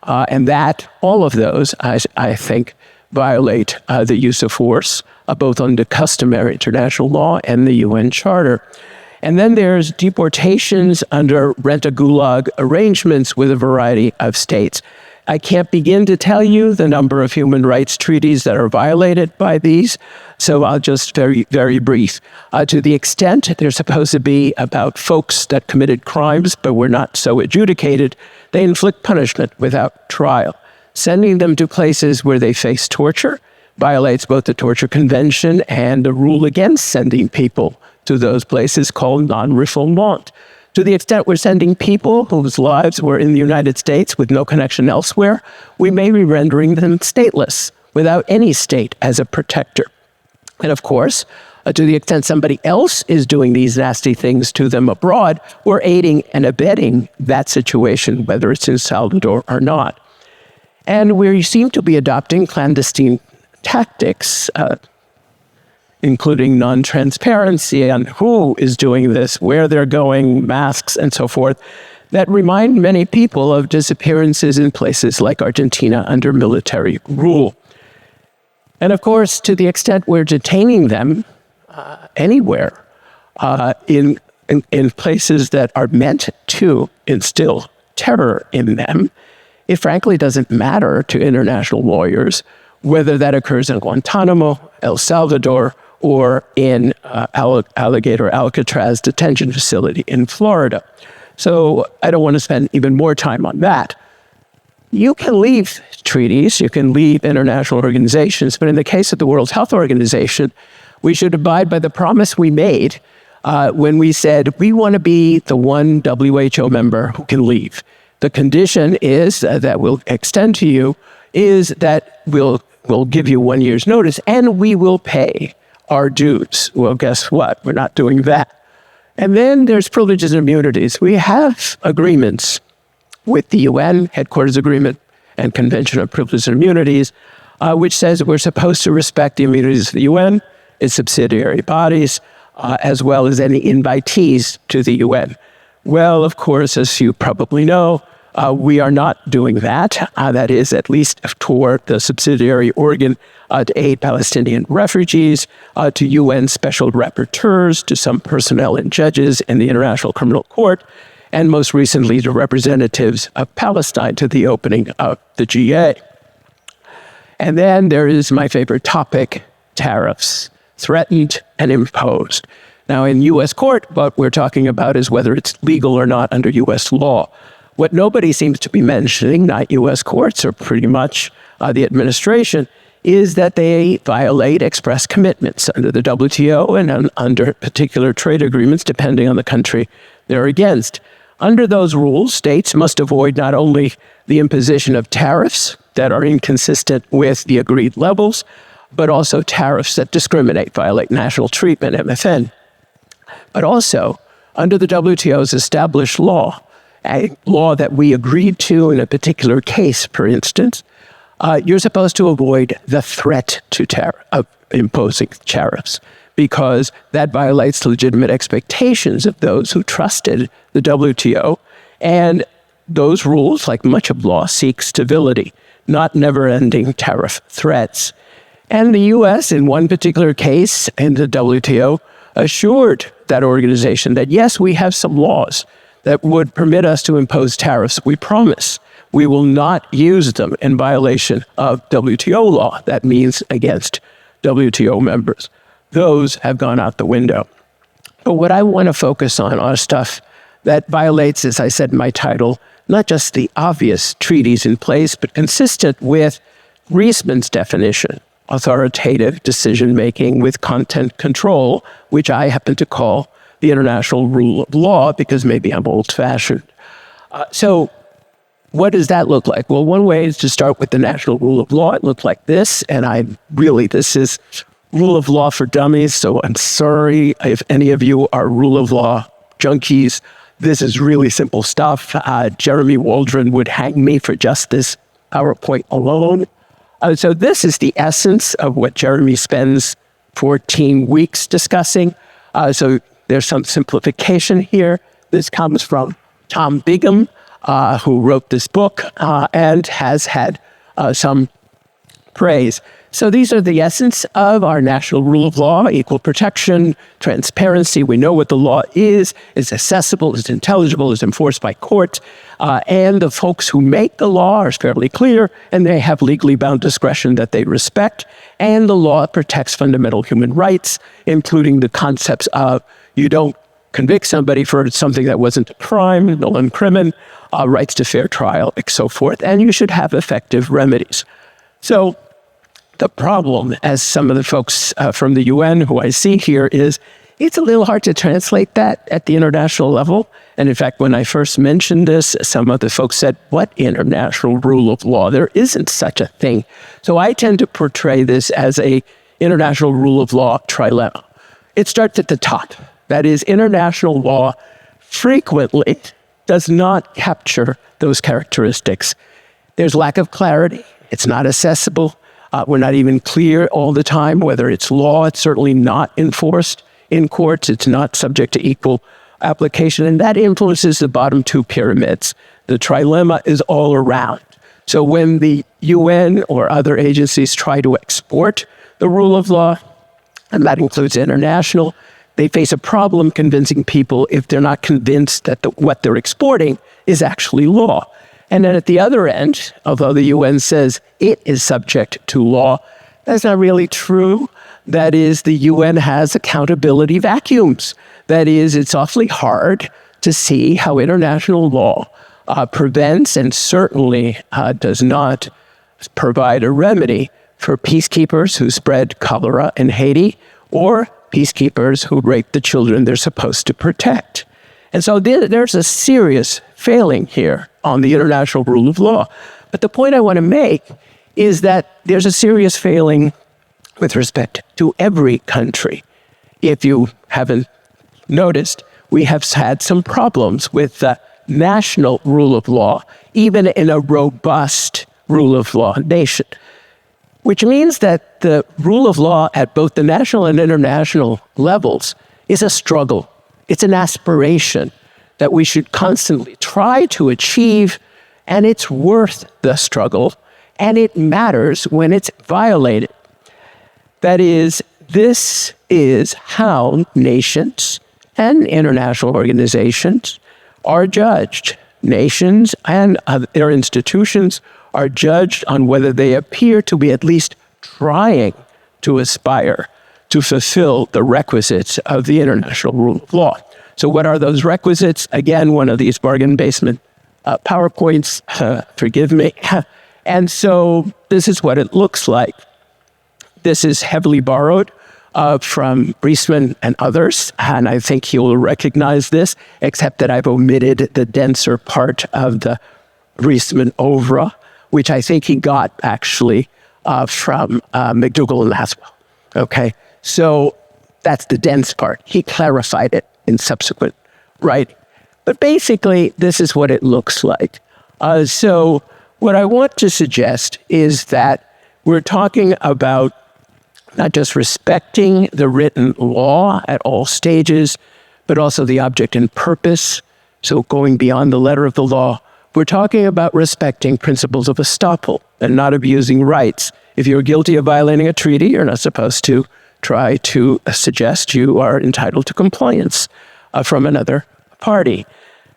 And that, all of those, I think, violate the use of force, both under customary international law and the UN Charter. And then there's deportations under rent-a-gulag arrangements with a variety of states. I can't begin to tell you the number of human rights treaties that are violated by these, so I'll just very, very brief. To the extent they're supposed to be about folks that committed crimes but were not so adjudicated, they inflict punishment without trial. Sending them to places where they face torture violates both the Torture Convention and the rule against sending people to those places called non-refoulement. To the extent we're sending people whose lives were in the United States with no connection elsewhere, we may be rendering them stateless without any state as a protector. And of course, to the extent somebody else is doing these nasty things to them abroad, we're aiding and abetting that situation, whether it's in Salvador or not. And we seem to be adopting clandestine tactics, including non-transparency on who is doing this, where they're going, masks, and so forth, that remind many people of disappearances in places like Argentina under military rule. And of course, to the extent we're detaining them anywhere in places that are meant to instill terror in them, it frankly doesn't matter to international lawyers whether that occurs in Guantanamo, El Salvador, or in Alligator Alcatraz detention facility in Florida. So I don't want to spend even more time on that. You can leave treaties, you can leave international organizations, but in the case of the World Health Organization, we should abide by the promise we made when we said we want to be the one WHO member who can leave. The condition is that we'll extend to you is that we'll give you 1 year's notice and we will pay our dues. Well, guess what? We're not doing that. And then there's privileges and immunities. We have agreements with the UN, Headquarters Agreement, and Convention on Privileges and Immunities, which says we're supposed to respect the immunities of the UN, its subsidiary bodies, as well as any invitees to the UN. Well, of course, as you probably know, we are not doing that. That is, at least toward the subsidiary organ to aid Palestinian refugees, to UN special rapporteurs, to some personnel and judges in the International Criminal Court, and most recently to representatives of Palestine to the opening of the GA. And then there is my favorite topic, tariffs, threatened and imposed. Now, in U.S. court, what we're talking about is whether it's legal or not under U.S. law. What nobody seems to be mentioning, not U.S. courts or pretty much the administration, is that they violate express commitments under the WTO and under particular trade agreements, depending on the country they're against. Under those rules, states must avoid not only the imposition of tariffs that are inconsistent with the agreed levels, but also tariffs that discriminate, violate national treatment, MFN. But also, under the WTO's established law, a law that we agreed to in a particular case, for instance, you're supposed to avoid the threat to of imposing tariffs, because that violates legitimate expectations of those who trusted the WTO. And those rules, like much of law, seek stability, not never-ending tariff threats. And the U.S., in one particular case in the WTO, assured that organization that, yes, we have some laws that would permit us to impose tariffs. We promise we will not use them in violation of WTO law. That means against WTO members. Those have gone out the window. But what I want to focus on are stuff that violates, as I said in my title, not just the obvious treaties in place, but consistent with Reisman's definition, authoritative decision-making with content control, which I happen to call the international rule of law because maybe I'm old-fashioned. So what does that look like? Well, one way is to start with the national rule of law. It looked like this, and this is rule of law for dummies, so I'm sorry if any of you are rule of law junkies. This is really simple stuff. Jeremy Waldron would hang me for just this PowerPoint alone. So this is the essence of what Jeremy spends 14 weeks discussing. So there's some simplification here. This comes from Tom Bigham, who wrote this book and has had some praise. So these are the essence of our national rule of law: equal protection, transparency. We know what the law is accessible, is intelligible, is enforced by court, and the folks who make the law are fairly clear, and they have legally bound discretion that they respect, and the law protects fundamental human rights, including the concepts of you don't convict somebody for something that wasn't a crime, nullum crimen, rights to fair trial, and so forth, and you should have effective remedies. So the problem, as some of the folks from the UN who I see here, is it's a little hard to translate that at the international level. And in fact, when I first mentioned this, some of the folks said, what international rule of law? There isn't such a thing. So I tend to portray this as a international rule of law trilemma. It starts at the top. That is, international law frequently does not capture those characteristics. There's lack of clarity. It's not accessible. We're not even clear all the time whether it's law. It's certainly not enforced in courts. It's not subject to equal application. And that influences the bottom two pyramids. The trilemma is all around. So when the UN or other agencies try to export the rule of law, and that includes international, they face a problem convincing people if they're not convinced that what they're exporting is actually law. And then at the other end, although the UN says it is subject to law, that's not really true. That is, the UN has accountability vacuums. That is, it's awfully hard to see how international law prevents and certainly does not provide a remedy for peacekeepers who spread cholera in Haiti or peacekeepers who rape the children they're supposed to protect. And so there's a serious failing here on the international rule of law. But the point I want to make is that there's a serious failing with respect to every country. If you haven't noticed, we have had some problems with the national rule of law, even in a robust rule of law nation. which means that the rule of law at both the national and international levels is a struggle. It's an aspiration that we should constantly try to achieve, and it's worth the struggle, and it matters when it's violated. That is, this is how nations and international organizations are judged. Nations and their institutions are judged on whether they appear to be at least trying to aspire to fulfill the requisites of the international rule of law. So what are those requisites? Again, one of these bargain basement PowerPoints, forgive me. And so this is what it looks like. This is heavily borrowed from Reisman and others, and I think he will recognize this, except that I've omitted the denser part of the Reisman oeuvre, which I think he got actually from McDougall and Laswell. Okay, so that's the dense part. He clarified it in subsequent writing. But basically, this is what it looks like. So what I want to suggest is that we're talking about not just respecting the written law at all stages, but also the object and purpose. So going beyond the letter of the law, we're talking about respecting principles of estoppel and not abusing rights. If you're guilty of violating a treaty, you're not supposed to try to suggest you are entitled to compliance from another party.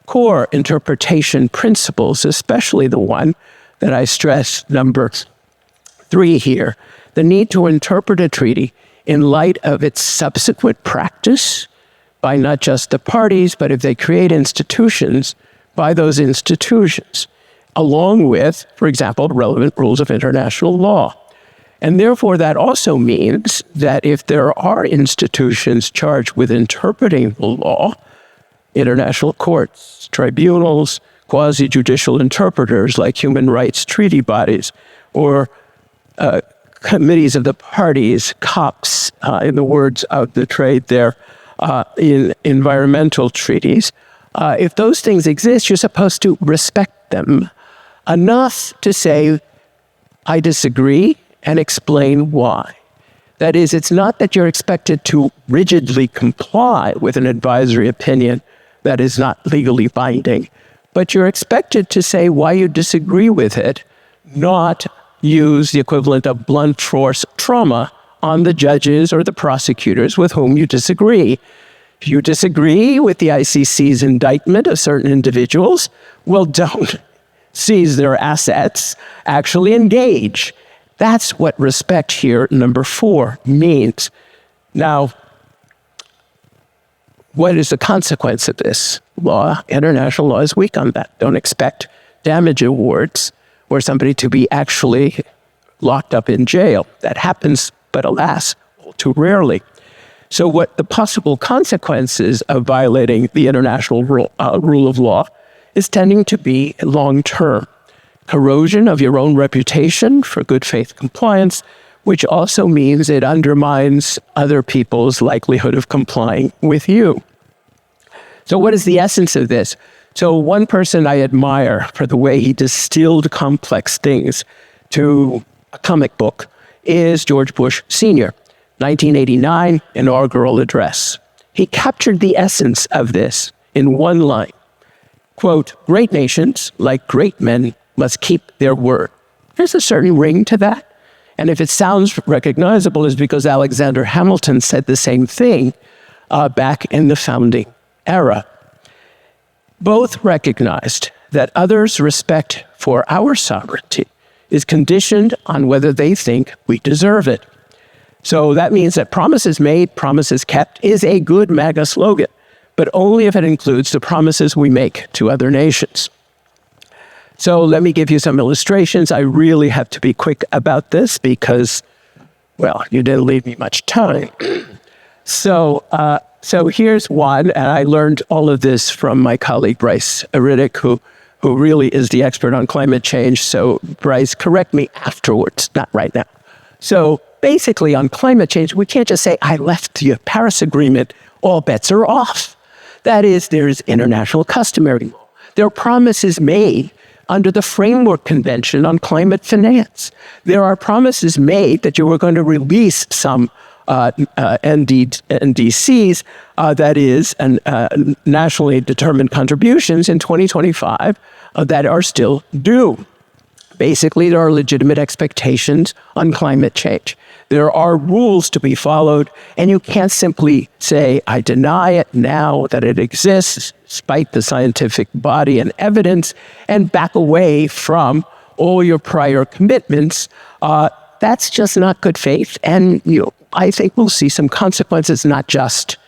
Core interpretation principles, especially the one that I stress, number 3 here, the need to interpret a treaty in light of its subsequent practice by not just the parties, but if they create institutions, by those institutions, along with, for example, relevant rules of international law. And therefore, that also means that if there are institutions charged with interpreting the law, international courts, tribunals, quasi-judicial interpreters like human rights treaty bodies, or committees of the parties, COPs, in the words of the trade there, in environmental treaties. If those things exist, you're supposed to respect them enough to say, I disagree, and explain why. That is, it's not that you're expected to rigidly comply with an advisory opinion that is not legally binding, but you're expected to say why you disagree with it, not use the equivalent of blunt force trauma on the judges or the prosecutors with whom you disagree. If you disagree with the ICC's indictment of certain individuals, well, don't seize their assets, actually engage. That's what respect here, number 4, means. Now, what is the consequence of this? Law, international law is weak on that. Don't expect damage awards or somebody to be actually locked up in jail. That happens, but alas, all too rarely. So what the possible consequences of violating the international rule of law is tending to be long-term. Corrosion of your own reputation for good faith compliance, which also means it undermines other people's likelihood of complying with you. So what is the essence of this? So one person I admire for the way he distilled complex things to a comic book is George Bush Sr., 1989 inaugural address. He captured the essence of this in one line. Quote, great nations, like great men, must keep their word. There's a certain ring to that. And if it sounds recognizable, it's because Alexander Hamilton said the same thing back in the founding era. Both recognized that others' respect for our sovereignty is conditioned on whether they think we deserve it. So that means that promises made, promises kept is a good MAGA slogan, but only if it includes the promises we make to other nations. So let me give you some illustrations. I really have to be quick about this because, well, you didn't leave me much time. So here's one, and I learned all of this from my colleague Bryce Riddick, who really is the expert on climate change. So Bryce, correct me afterwards, not right now. So basically on climate change, we can't just say, I left the Paris Agreement, all bets are off. That is, there is international customary law. There are promises made under the Framework Convention on Climate Finance. There are promises made that you were going to release some NDCs, that is, nationally determined contributions in 2025 that are still due. Basically, there are legitimate expectations on climate change. There are rules to be followed, and you can't simply say, I deny it now that it exists, despite the scientific body and evidence, and back away from all your prior commitments. That's just not good faith, and I think we'll see some consequences, not just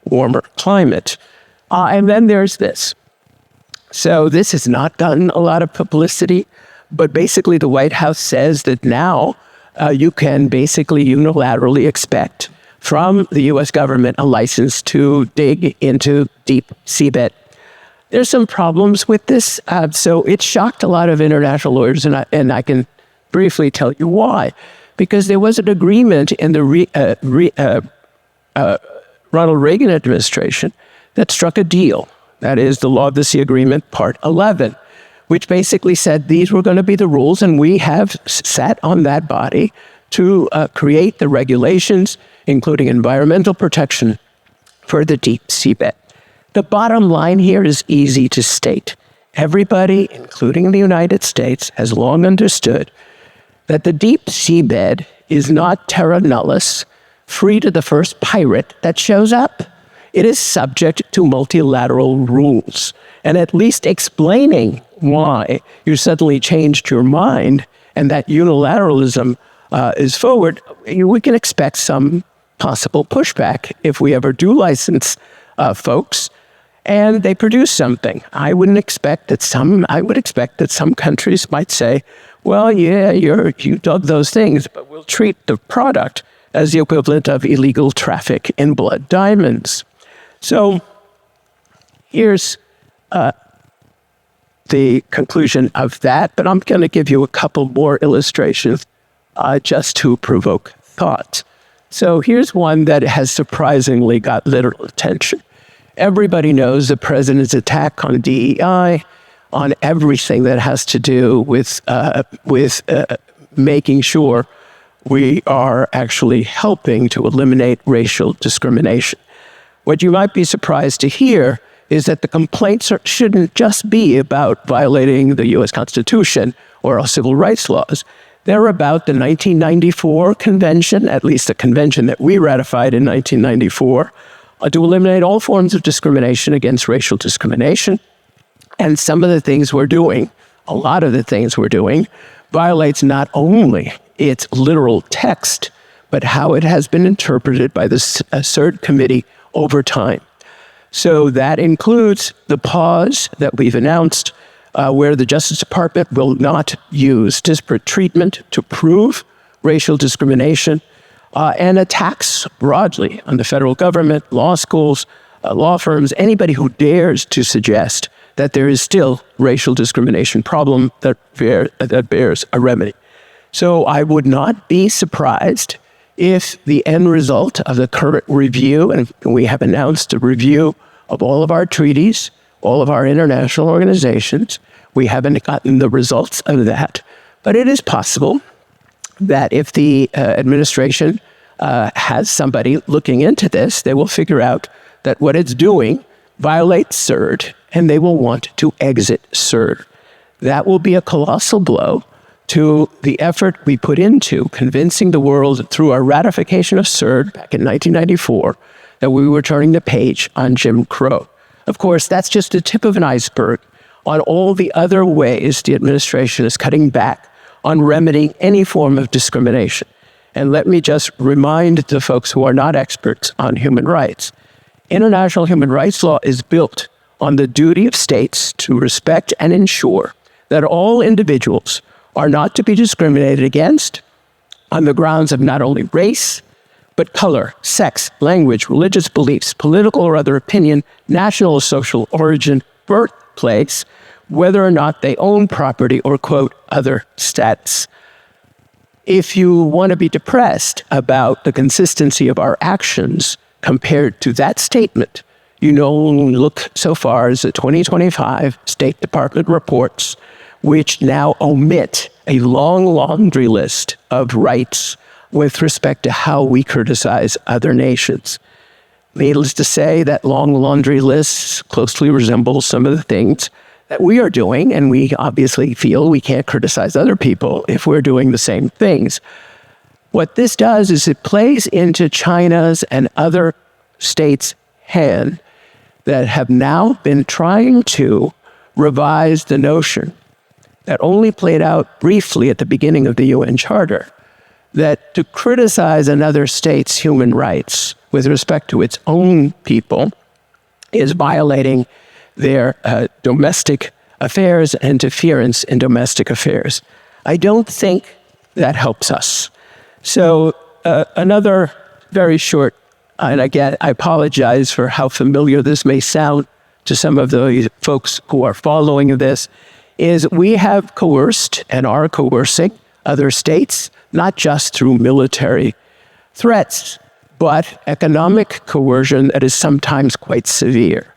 warmer climate. And then there's this. So this has not gotten a lot of publicity, but basically the White House says that now you can basically unilaterally expect from the U.S. government a license to dig into deep seabed. There's some problems with this. So it shocked a lot of international lawyers, and I can briefly tell you why. Because there was an agreement in the Ronald Reagan administration that struck a deal. That is the Law of the Sea Agreement, Part 11, which basically said these were going to be the rules, and we have sat on that body to create the regulations, including environmental protection for the deep seabed. The bottom line here is easy to state. Everybody, including the United States, has long understood that the deep seabed is not terra nullius, free to the first pirate that shows up. It is subject to multilateral rules. And at least explaining why you suddenly changed your mind and that unilateralism is forward, we can expect some possible pushback if we ever do license folks and they produce something. I would expect that some countries might say, well, yeah, you dug those things, but we'll treat the product as the equivalent of illegal traffic in blood diamonds. So here's the conclusion of that, but I'm going to give you a couple more illustrations just to provoke thought. So here's one that has surprisingly got literal attention. Everybody knows the president's attack on DEI, on everything that has to do with making sure we are actually helping to eliminate racial discrimination. What you might be surprised to hear is that the complaints shouldn't just be about violating the U.S. Constitution or our civil rights laws. They're about the 1994 convention, at least the convention that we ratified in 1994, to eliminate all forms of discrimination against racial discrimination. And some of the things we're doing, a lot of the things we're doing, violates not only its literal text, but how it has been interpreted by the CERD committee over time. So that includes the pause that we've announced, where the Justice Department will not use disparate treatment to prove racial discrimination, and attacks broadly on the federal government, law schools, law firms, anybody who dares to suggest that there is still racial discrimination problem that bears a remedy. So I would not be surprised if the end result of the current review, and we have announced a review of all of our treaties, all of our international organizations, we haven't gotten the results of that, but it is possible that if the administration has somebody looking into this, they will figure out that what it's doing violates CERD, and they will want to exit CERD. That will be a colossal blow to the effort we put into convincing the world through our ratification of CERD back in 1994 that we were turning the page on Jim Crow. Of course, that's just the tip of an iceberg on all the other ways the administration is cutting back on remedying any form of discrimination. And let me just remind the folks who are not experts on human rights. International human rights law is built on the duty of states to respect and ensure that all individuals are not to be discriminated against on the grounds of not only race, but color, sex, language, religious beliefs, political or other opinion, national or social origin, birthplace, whether or not they own property or, quote, other status. If you want to be depressed about the consistency of our actions compared to that statement, you know, look so far as the 2025 State Department reports, which now omit a long laundry list of rights with respect to how we criticize other nations. Needless to say, that long laundry list closely resembles some of the things that we are doing, and we obviously feel we can't criticize other people if we're doing the same things. What this does is it plays into China's and other states' hand that have now been trying to revise the notion that only played out briefly at the beginning of the UN Charter, that to criticize another state's human rights with respect to its own people is violating their domestic affairs, interference in domestic affairs. I don't think that helps us. So another very short, and again, I apologize for how familiar this may sound to some of the folks who are following this, is we have coerced and are coercing other states, not just through military threats, but economic coercion that is sometimes quite severe.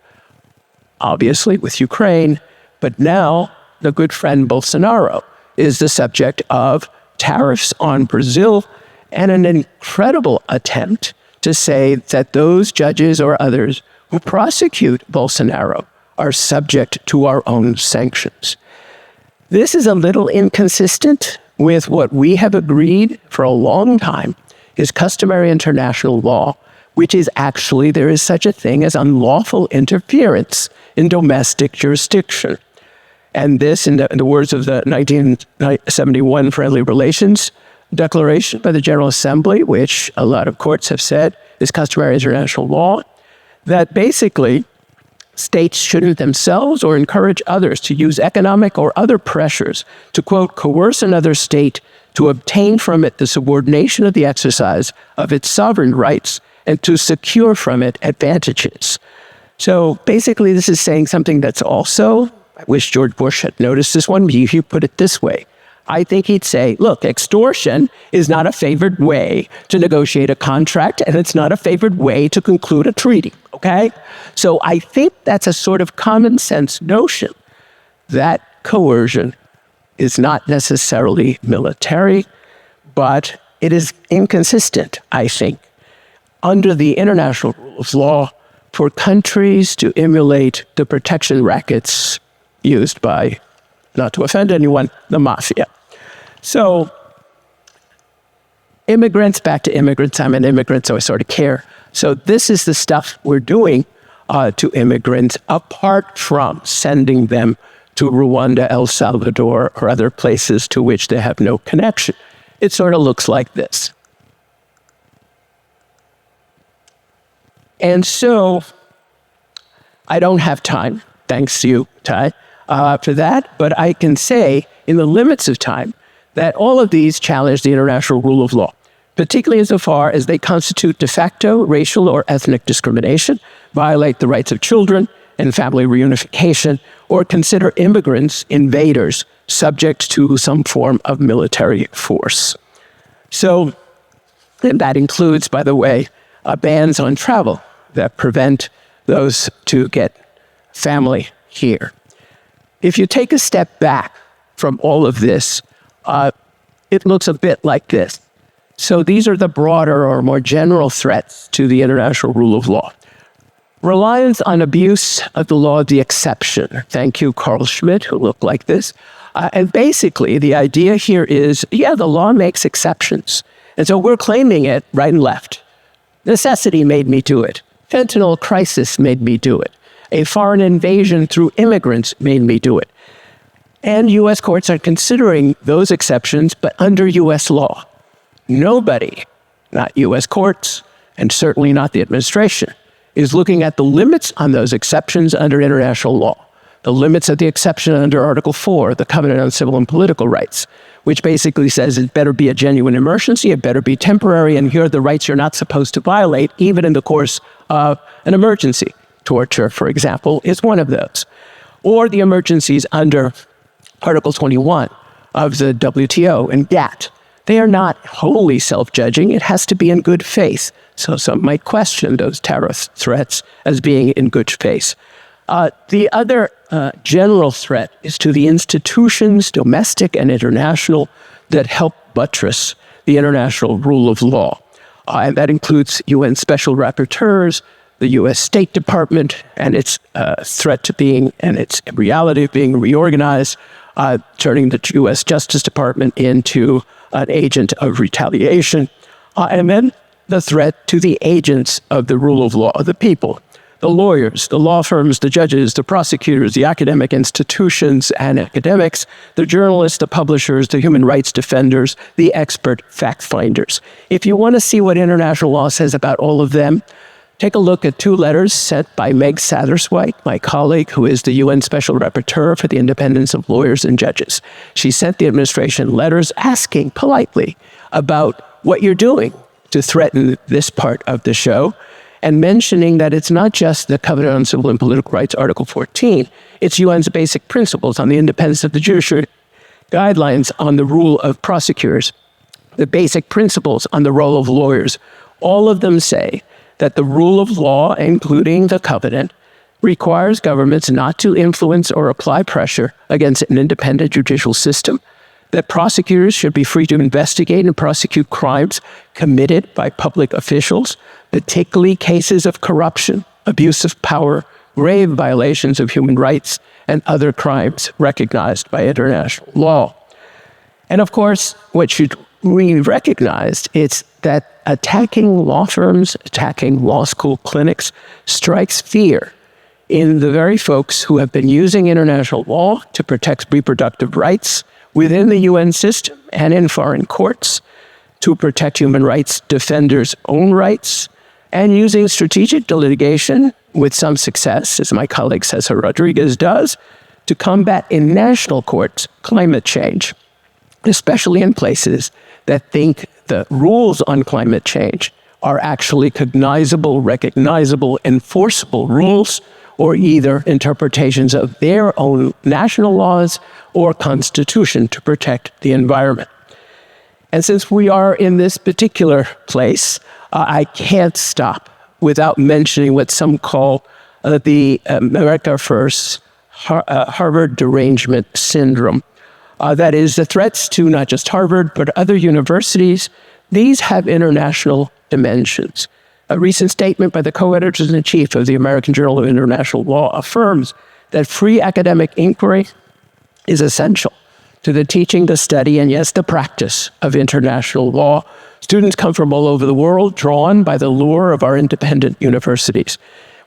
Obviously with Ukraine, but now the good friend Bolsonaro is the subject of tariffs on Brazil and an incredible attempt to say that those judges or others who prosecute Bolsonaro are subject to our own sanctions. This is a little inconsistent with what we have agreed for a long time is customary international law, which is actually there is such a thing as unlawful interference in domestic jurisdiction. And this, in the words of the 1971 Friendly Relations Declaration by the General Assembly, which a lot of courts have said is customary international law, that basically states shouldn't themselves or encourage others to use economic or other pressures to, quote, coerce another state to obtain from it the subordination of the exercise of its sovereign rights and to secure from it advantages. So basically, this is saying something that's also, I wish George Bush had noticed this one, but if you put it this way, I think he'd say, look, extortion is not a favored way to negotiate a contract, and it's not a favored way to conclude a treaty, okay? So I think that's a sort of common sense notion that coercion is not necessarily military, but it is inconsistent, I think, under the international rule of law for countries to emulate the protection rackets used by, not to offend anyone, the mafia. So immigrants, back to immigrants. I'm an immigrant, so I sort of care. So this is the stuff we're doing to immigrants, apart from sending them to Rwanda, El Salvador, or other places to which they have no connection. It sort of looks like this. And so I don't have time, thanks to you, Ty, for that, but I can say, in the limits of time, that all of these challenge the international rule of law, particularly insofar as they constitute de facto racial or ethnic discrimination, violate the rights of children and family reunification, or consider immigrants invaders subject to some form of military force. So that includes, by the way, bans on travel that prevent those to get family here. If you take a step back from all of this, it looks a bit like this. So these are the broader or more general threats to the international rule of law. Reliance on abuse of the law of the exception. Thank you, Carl Schmitt, who looked like this. And basically, the idea here is, yeah, the law makes exceptions. And so we're claiming it right and left. Necessity made me do it. Fentanyl crisis made me do it. A foreign invasion through immigrants made me do it. And U.S. courts are considering those exceptions, but under U.S. law. Nobody, not U.S. courts, and certainly not the administration, is looking at the limits on those exceptions under international law. The limits of the exception under Article 4, the Covenant on Civil and Political Rights, which basically says it better be a genuine emergency, it better be temporary, and here are the rights you're not supposed to violate, even in the course of an emergency. Torture, for example, is one of those. Or the emergencies under Article 21 of the WTO and GATT. They are not wholly self-judging. It has to be in good faith. So some might question those tariff threats as being in good faith. The other general threat is to the institutions, domestic and international, that help buttress the international rule of law. And that includes UN special rapporteurs, the U.S. State Department, and its threat to being, and its reality of being reorganized, turning the U.S. Justice Department into an agent of retaliation. And then the threat to the agents of the rule of law, the people, the lawyers, the law firms, the judges, the prosecutors, the academic institutions and academics, the journalists, the publishers, the human rights defenders, the expert fact finders. If you want to see what international law says about all of them, take a look at 2 letters sent by Meg Satterthwaite, my colleague, who is the UN Special Rapporteur for the Independence of Lawyers and Judges. She sent the administration letters asking politely about what you're doing to threaten this part of the show, and mentioning that it's not just the Covenant on Civil and Political Rights, Article 14, it's UN's basic principles on the independence of the judiciary, guidelines on the rule of prosecutors, the basic principles on the role of lawyers. All of them say that the rule of law, including the Covenant, requires governments not to influence or apply pressure against an independent judicial system, that prosecutors should be free to investigate and prosecute crimes committed by public officials, particularly cases of corruption, abuse of power, grave violations of human rights, and other crimes recognized by international law. And of course, what should we recognize is that attacking law firms, attacking law school clinics, strikes fear in the very folks who have been using international law to protect reproductive rights within the UN system and in foreign courts, to protect human rights defenders' own rights, and using strategic litigation with some success, as my colleague Cesar Rodriguez does, to combat in national courts climate change, especially in places that think the rules on climate change are actually cognizable, recognizable, enforceable rules, or either interpretations of their own national laws or constitution to protect the environment. And since we are in this particular place, I can't stop without mentioning what some call the America First Harvard derangement syndrome. That is, the threats to not just Harvard, but other universities, these have international dimensions. A recent statement by the co-editors-in-chief of the American Journal of International Law affirms that free academic inquiry is essential to the teaching, the study, and yes, the practice of international law. Students come from all over the world, drawn by the lure of our independent universities.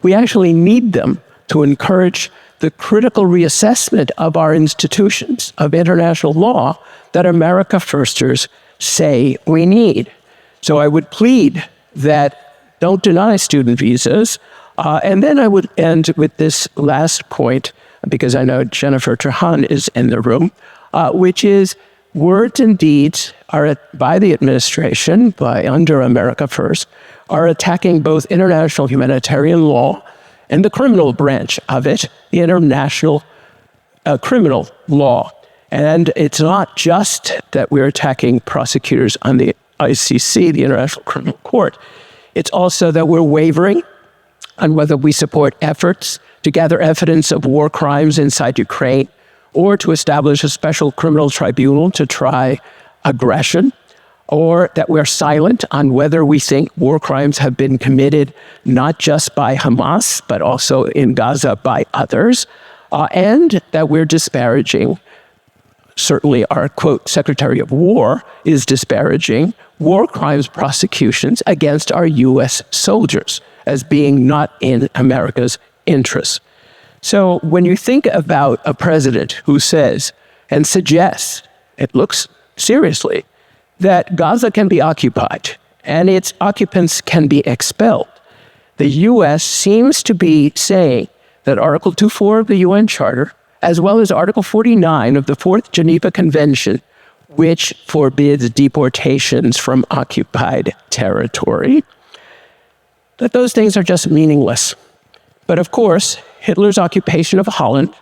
We actually need them to encourage the critical reassessment of our institutions of international law that America Firsters say we need. So I would plead that don't deny student visas. And then I would end with this last point, because I know Jennifer Trahan is in the room, which is words and deeds are by the administration, under America First, are attacking both international humanitarian law and the criminal branch of it, the international criminal law. And it's not just that we're attacking prosecutors on the ICC, the International Criminal Court. It's also that we're wavering on whether we support efforts to gather evidence of war crimes inside Ukraine, or to establish a special criminal tribunal to try aggression, or that we're silent on whether we think war crimes have been committed not just by Hamas, but also in Gaza by others, and that we're disparaging, certainly our, quote, Secretary of War is disparaging war crimes prosecutions against our U.S. soldiers as being not in America's interests. So when you think about a president who says and suggests, it looks seriously, that Gaza can be occupied and its occupants can be expelled, the U.S. seems to be saying that Article 2.4 of the UN Charter, as well as Article 49 of the Fourth Geneva Convention, which forbids deportations from occupied territory, that those things are just meaningless. But of course, Hitler's occupation of Holland,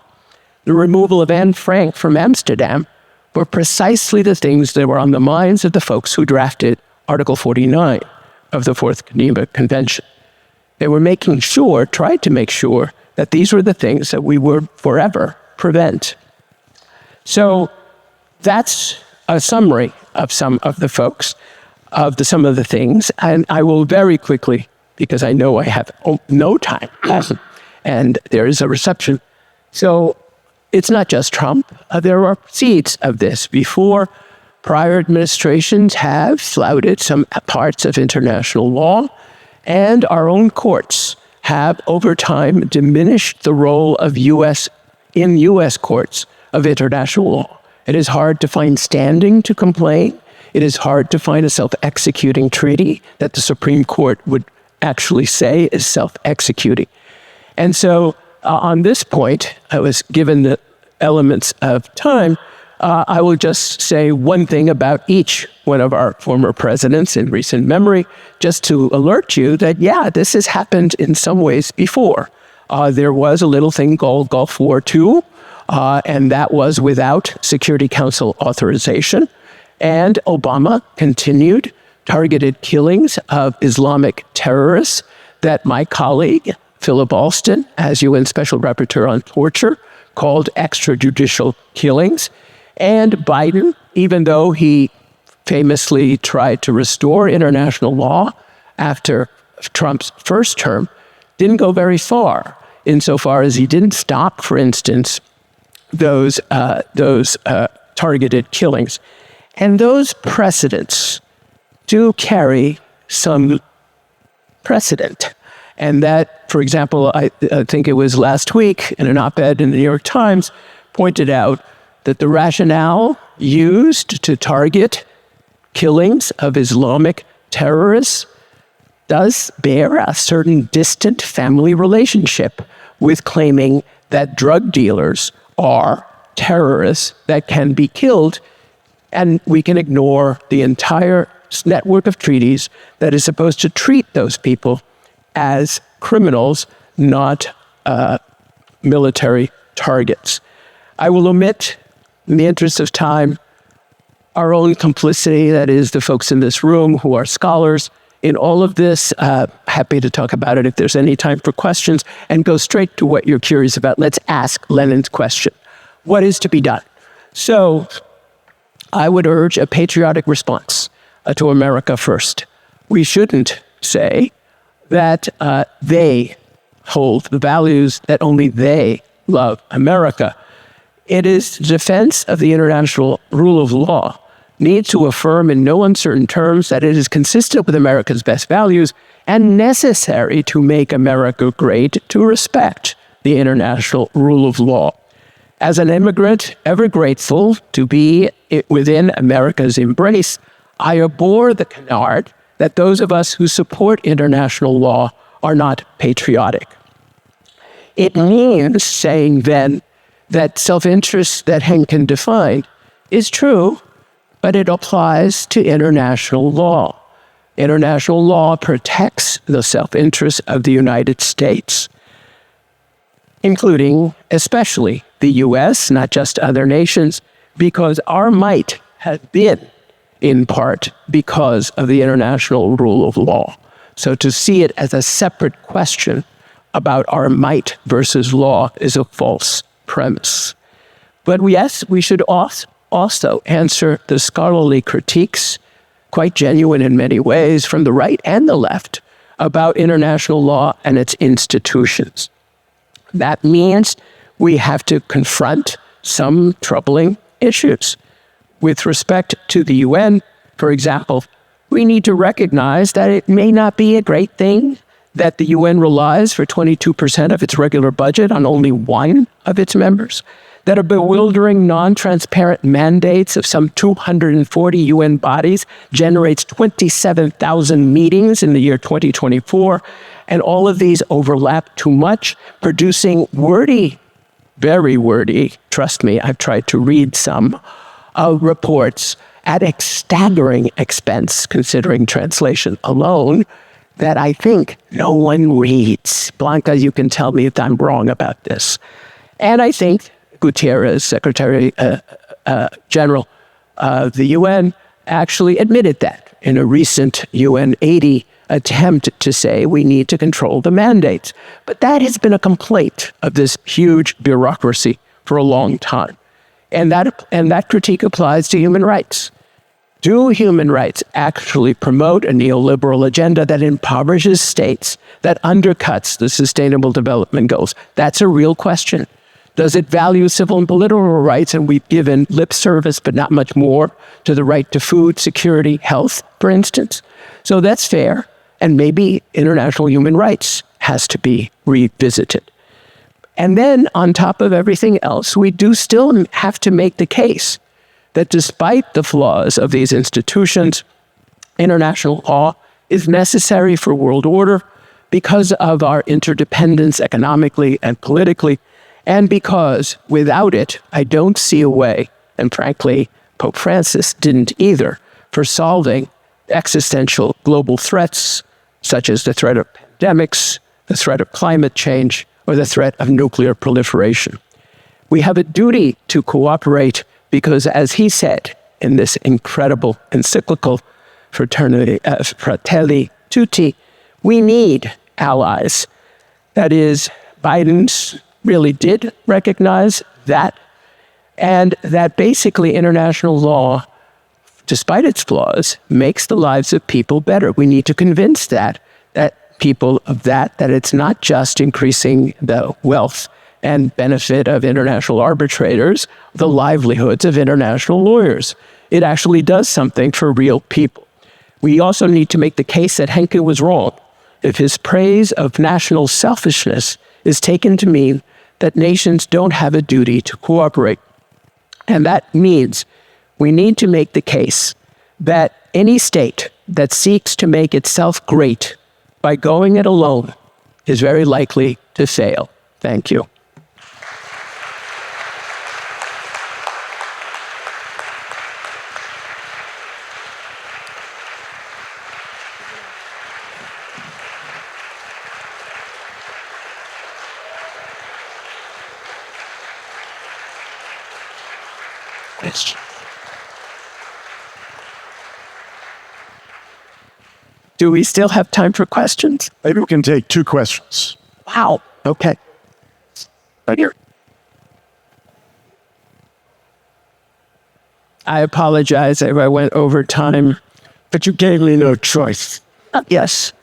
the removal of Anne Frank from Amsterdam, were precisely the things that were on the minds of the folks who drafted Article 49 of the Fourth Geneva Convention. They were tried to make sure that these were the things that we would forever prevent. So that's a summary of some of the folks, some of the things, and I will very quickly, because I know I have no time, and there is a reception. So it's not just Trump. There are seeds of this before. Prior administrations have flouted some parts of international law, and our own courts have over time diminished the role of U.S. courts of international law. It is hard to find standing to complain. It is hard to find a self-executing treaty that the Supreme Court would actually say is self-executing. And so on this point, I was given the elements of time. I will just say one thing about each one of our former presidents in recent memory, just to alert you that, yeah, this has happened in some ways before. There was a little thing called Gulf War II, and that was without Security Council authorization. And Obama continued targeted killings of Islamic terrorists that my colleague, Philip Alston, as UN Special Rapporteur on Torture, called extrajudicial killings. And Biden, even though he famously tried to restore international law after Trump's first term, didn't go very far, insofar as he didn't stop, for instance, those targeted killings. And those precedents do carry some precedent. And that, for example, I think it was last week in an op-ed in the New York Times, pointed out that the rationale used to target killings of Islamic terrorists does bear a certain distant family relationship with claiming that drug dealers are terrorists that can be killed, and we can ignore the entire network of treaties that is supposed to treat those people as criminals, not military targets. I will omit, in the interest of time, our own complicity, that is the folks in this room who are scholars in all of this. Happy to talk about it if there's any time for questions, and go straight to what you're curious about. Let's ask Lenin's question. What is to be done? So I would urge a patriotic response to America first. We shouldn't say that they hold the values that only they love America. It is defense of the international rule of law needs to affirm in no uncertain terms that it is consistent with America's best values and necessary to make America great to respect the international rule of law. As an immigrant, ever grateful to be within America's embrace, I abhor the canard that those of us who support international law are not patriotic. It means saying then that self-interest that Henkin defined is true, but it applies to international law. International law protects the self-interest of the United States, including especially the U.S., not just other nations, because our might has been in part because of the international rule of law. So to see it as a separate question about our might versus law is a false premise. But yes, we should also answer the scholarly critiques, quite genuine in many ways, from the right and the left, about international law and its institutions. That means we have to confront some troubling issues. With respect to the UN, for example, we need to recognize that it may not be a great thing that the UN relies for 22% of its regular budget on only one of its members, that a bewildering, non-transparent mandates of some 240 UN bodies generates 27,000 meetings in the year 2024, and all of these overlap too much, producing wordy, very wordy, trust me, I've tried to read some, reports at a staggering expense, considering translation alone, that I think no one reads. Blanca, you can tell me if I'm wrong about this. And I think Guterres, Secretary General of the UN, actually admitted that in a recent UN 80 attempt to say we need to control the mandates. But that has been a complaint of this huge bureaucracy for a long time. And that critique applies to human rights. Do human rights actually promote a neoliberal agenda that impoverishes states, that undercuts the Sustainable Development Goals? That's a real question. Does it value civil and political rights? And we've given lip service, but not much more, to the right to food, security, health, for instance. So that's fair. And maybe international human rights has to be revisited. And then on top of everything else, we do still have to make the case that despite the flaws of these institutions, international law is necessary for world order because of our interdependence economically and politically, and because without it, I don't see a way, and frankly, Pope Francis didn't either, for solving existential global threats such as the threat of pandemics, the threat of climate change, or the threat of nuclear proliferation. We have a duty to cooperate because, as he said in this incredible encyclical Fratelli Tutti, we need allies. That is, Biden's really did recognize that, and that basically international law, despite its flaws, makes the lives of people better. We need to convince that people of that it's not just increasing the wealth and benefit of international arbitrators, the livelihoods of international lawyers. It actually does something for real people. We also need to make the case that Henke was wrong if his praise of national selfishness is taken to mean that nations don't have a duty to cooperate. And that means we need to make the case that any state that seeks to make itself great by going it alone is very likely to fail. Thank you. Do we still have time for questions? Maybe we can take 2 questions. Wow. Okay. Right here. I apologize if I went over time, but you gave me no choice. Yes.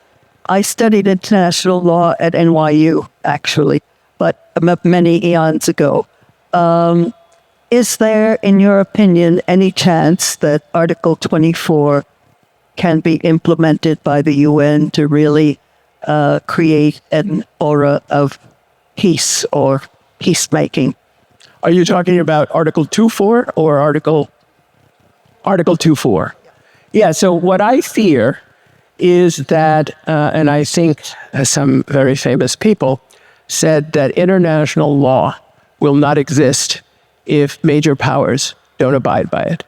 I studied international law at NYU, actually, but many eons ago. Is there, in your opinion, any chance that Article 24 can be implemented by the UN to really create an aura of peace or peacemaking? Are you talking about Article 2.4 or Article 2.4? Yeah, so what I fear is that, and I think some very famous people said that international law will not exist if major powers don't abide by it.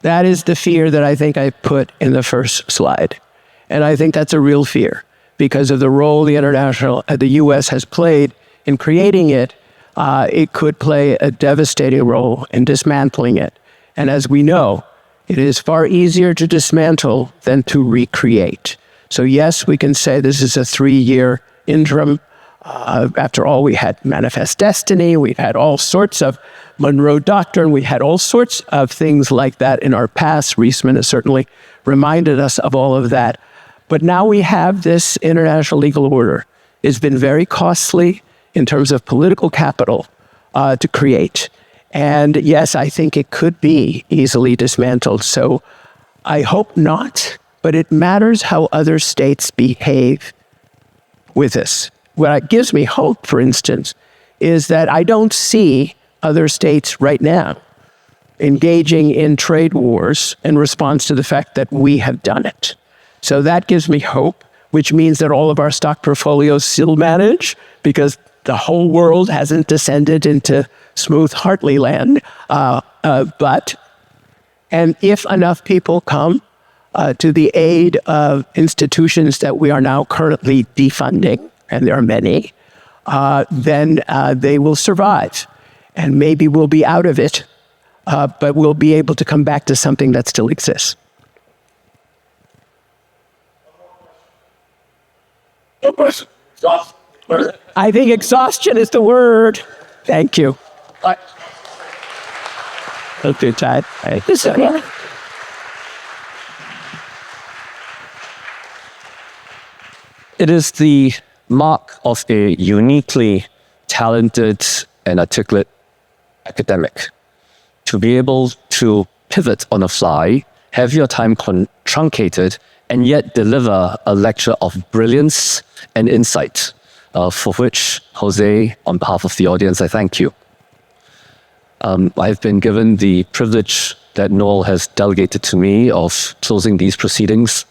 That is the fear that I think I put in the first slide. And I think that's a real fear because of the role the U.S. has played in creating it. It could play a devastating role in dismantling it. And as we know, it is far easier to dismantle than to recreate. So yes, we can say this is a 3-year interim. After all, we had Manifest Destiny, we've had all sorts of Monroe Doctrine, we had all sorts of things like that in our past. Reisman has certainly reminded us of all of that. But now we have this international legal order. It's been very costly in terms of political capital to create. And yes, I think it could be easily dismantled. So I hope not, but it matters how other states behave with this. What gives me hope, for instance, is that I don't see other states right now engaging in trade wars in response to the fact that we have done it. So that gives me hope, which means that all of our stock portfolios still manage because the whole world hasn't descended into smooth Hartley land. But if enough people come to the aid of institutions that we are now currently defunding, and there are many, then they will survive. And maybe we'll be out of it, but we'll be able to come back to something that still exists. I think exhaustion is the word. Thank you. Okay, Chad. It is the mark of a uniquely talented and articulate academic to be able to pivot on the fly, have your time truncated, and yet deliver a lecture of brilliance and insight, for which, Jose, on behalf of the audience, I thank you. I've been given the privilege that Noel has delegated to me of closing these proceedings.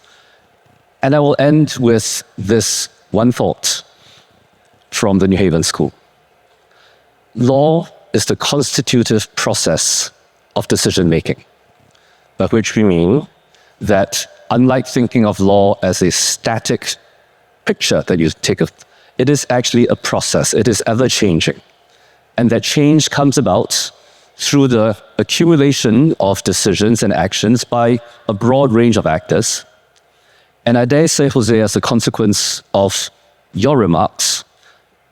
And I will end with this one thought from the New Haven School. Law is the constitutive process of decision-making, by which we mean that unlike thinking of law as a static picture that you take of, it is actually a process. It is ever-changing. And that change comes about through the accumulation of decisions and actions by a broad range of actors. And I dare say, Jose, as a consequence of your remarks,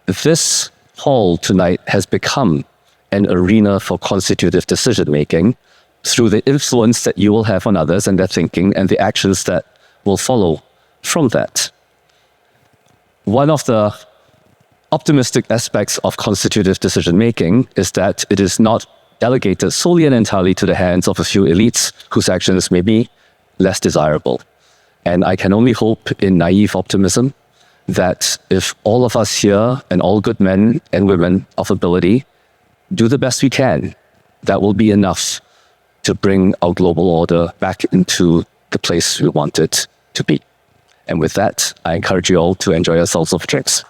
this hall tonight has become an arena for constitutive decision-making through the influence that you will have on others and their thinking and the actions that will follow from that. One of the optimistic aspects of constitutive decision-making is that it is not delegated solely and entirely to the hands of a few elites whose actions may be less desirable. And I can only hope in naive optimism that if all of us here and all good men and women of ability do the best we can, that will be enough to bring our global order back into the place we want it to be. And with that, I encourage you all to enjoy yourselves of drinks.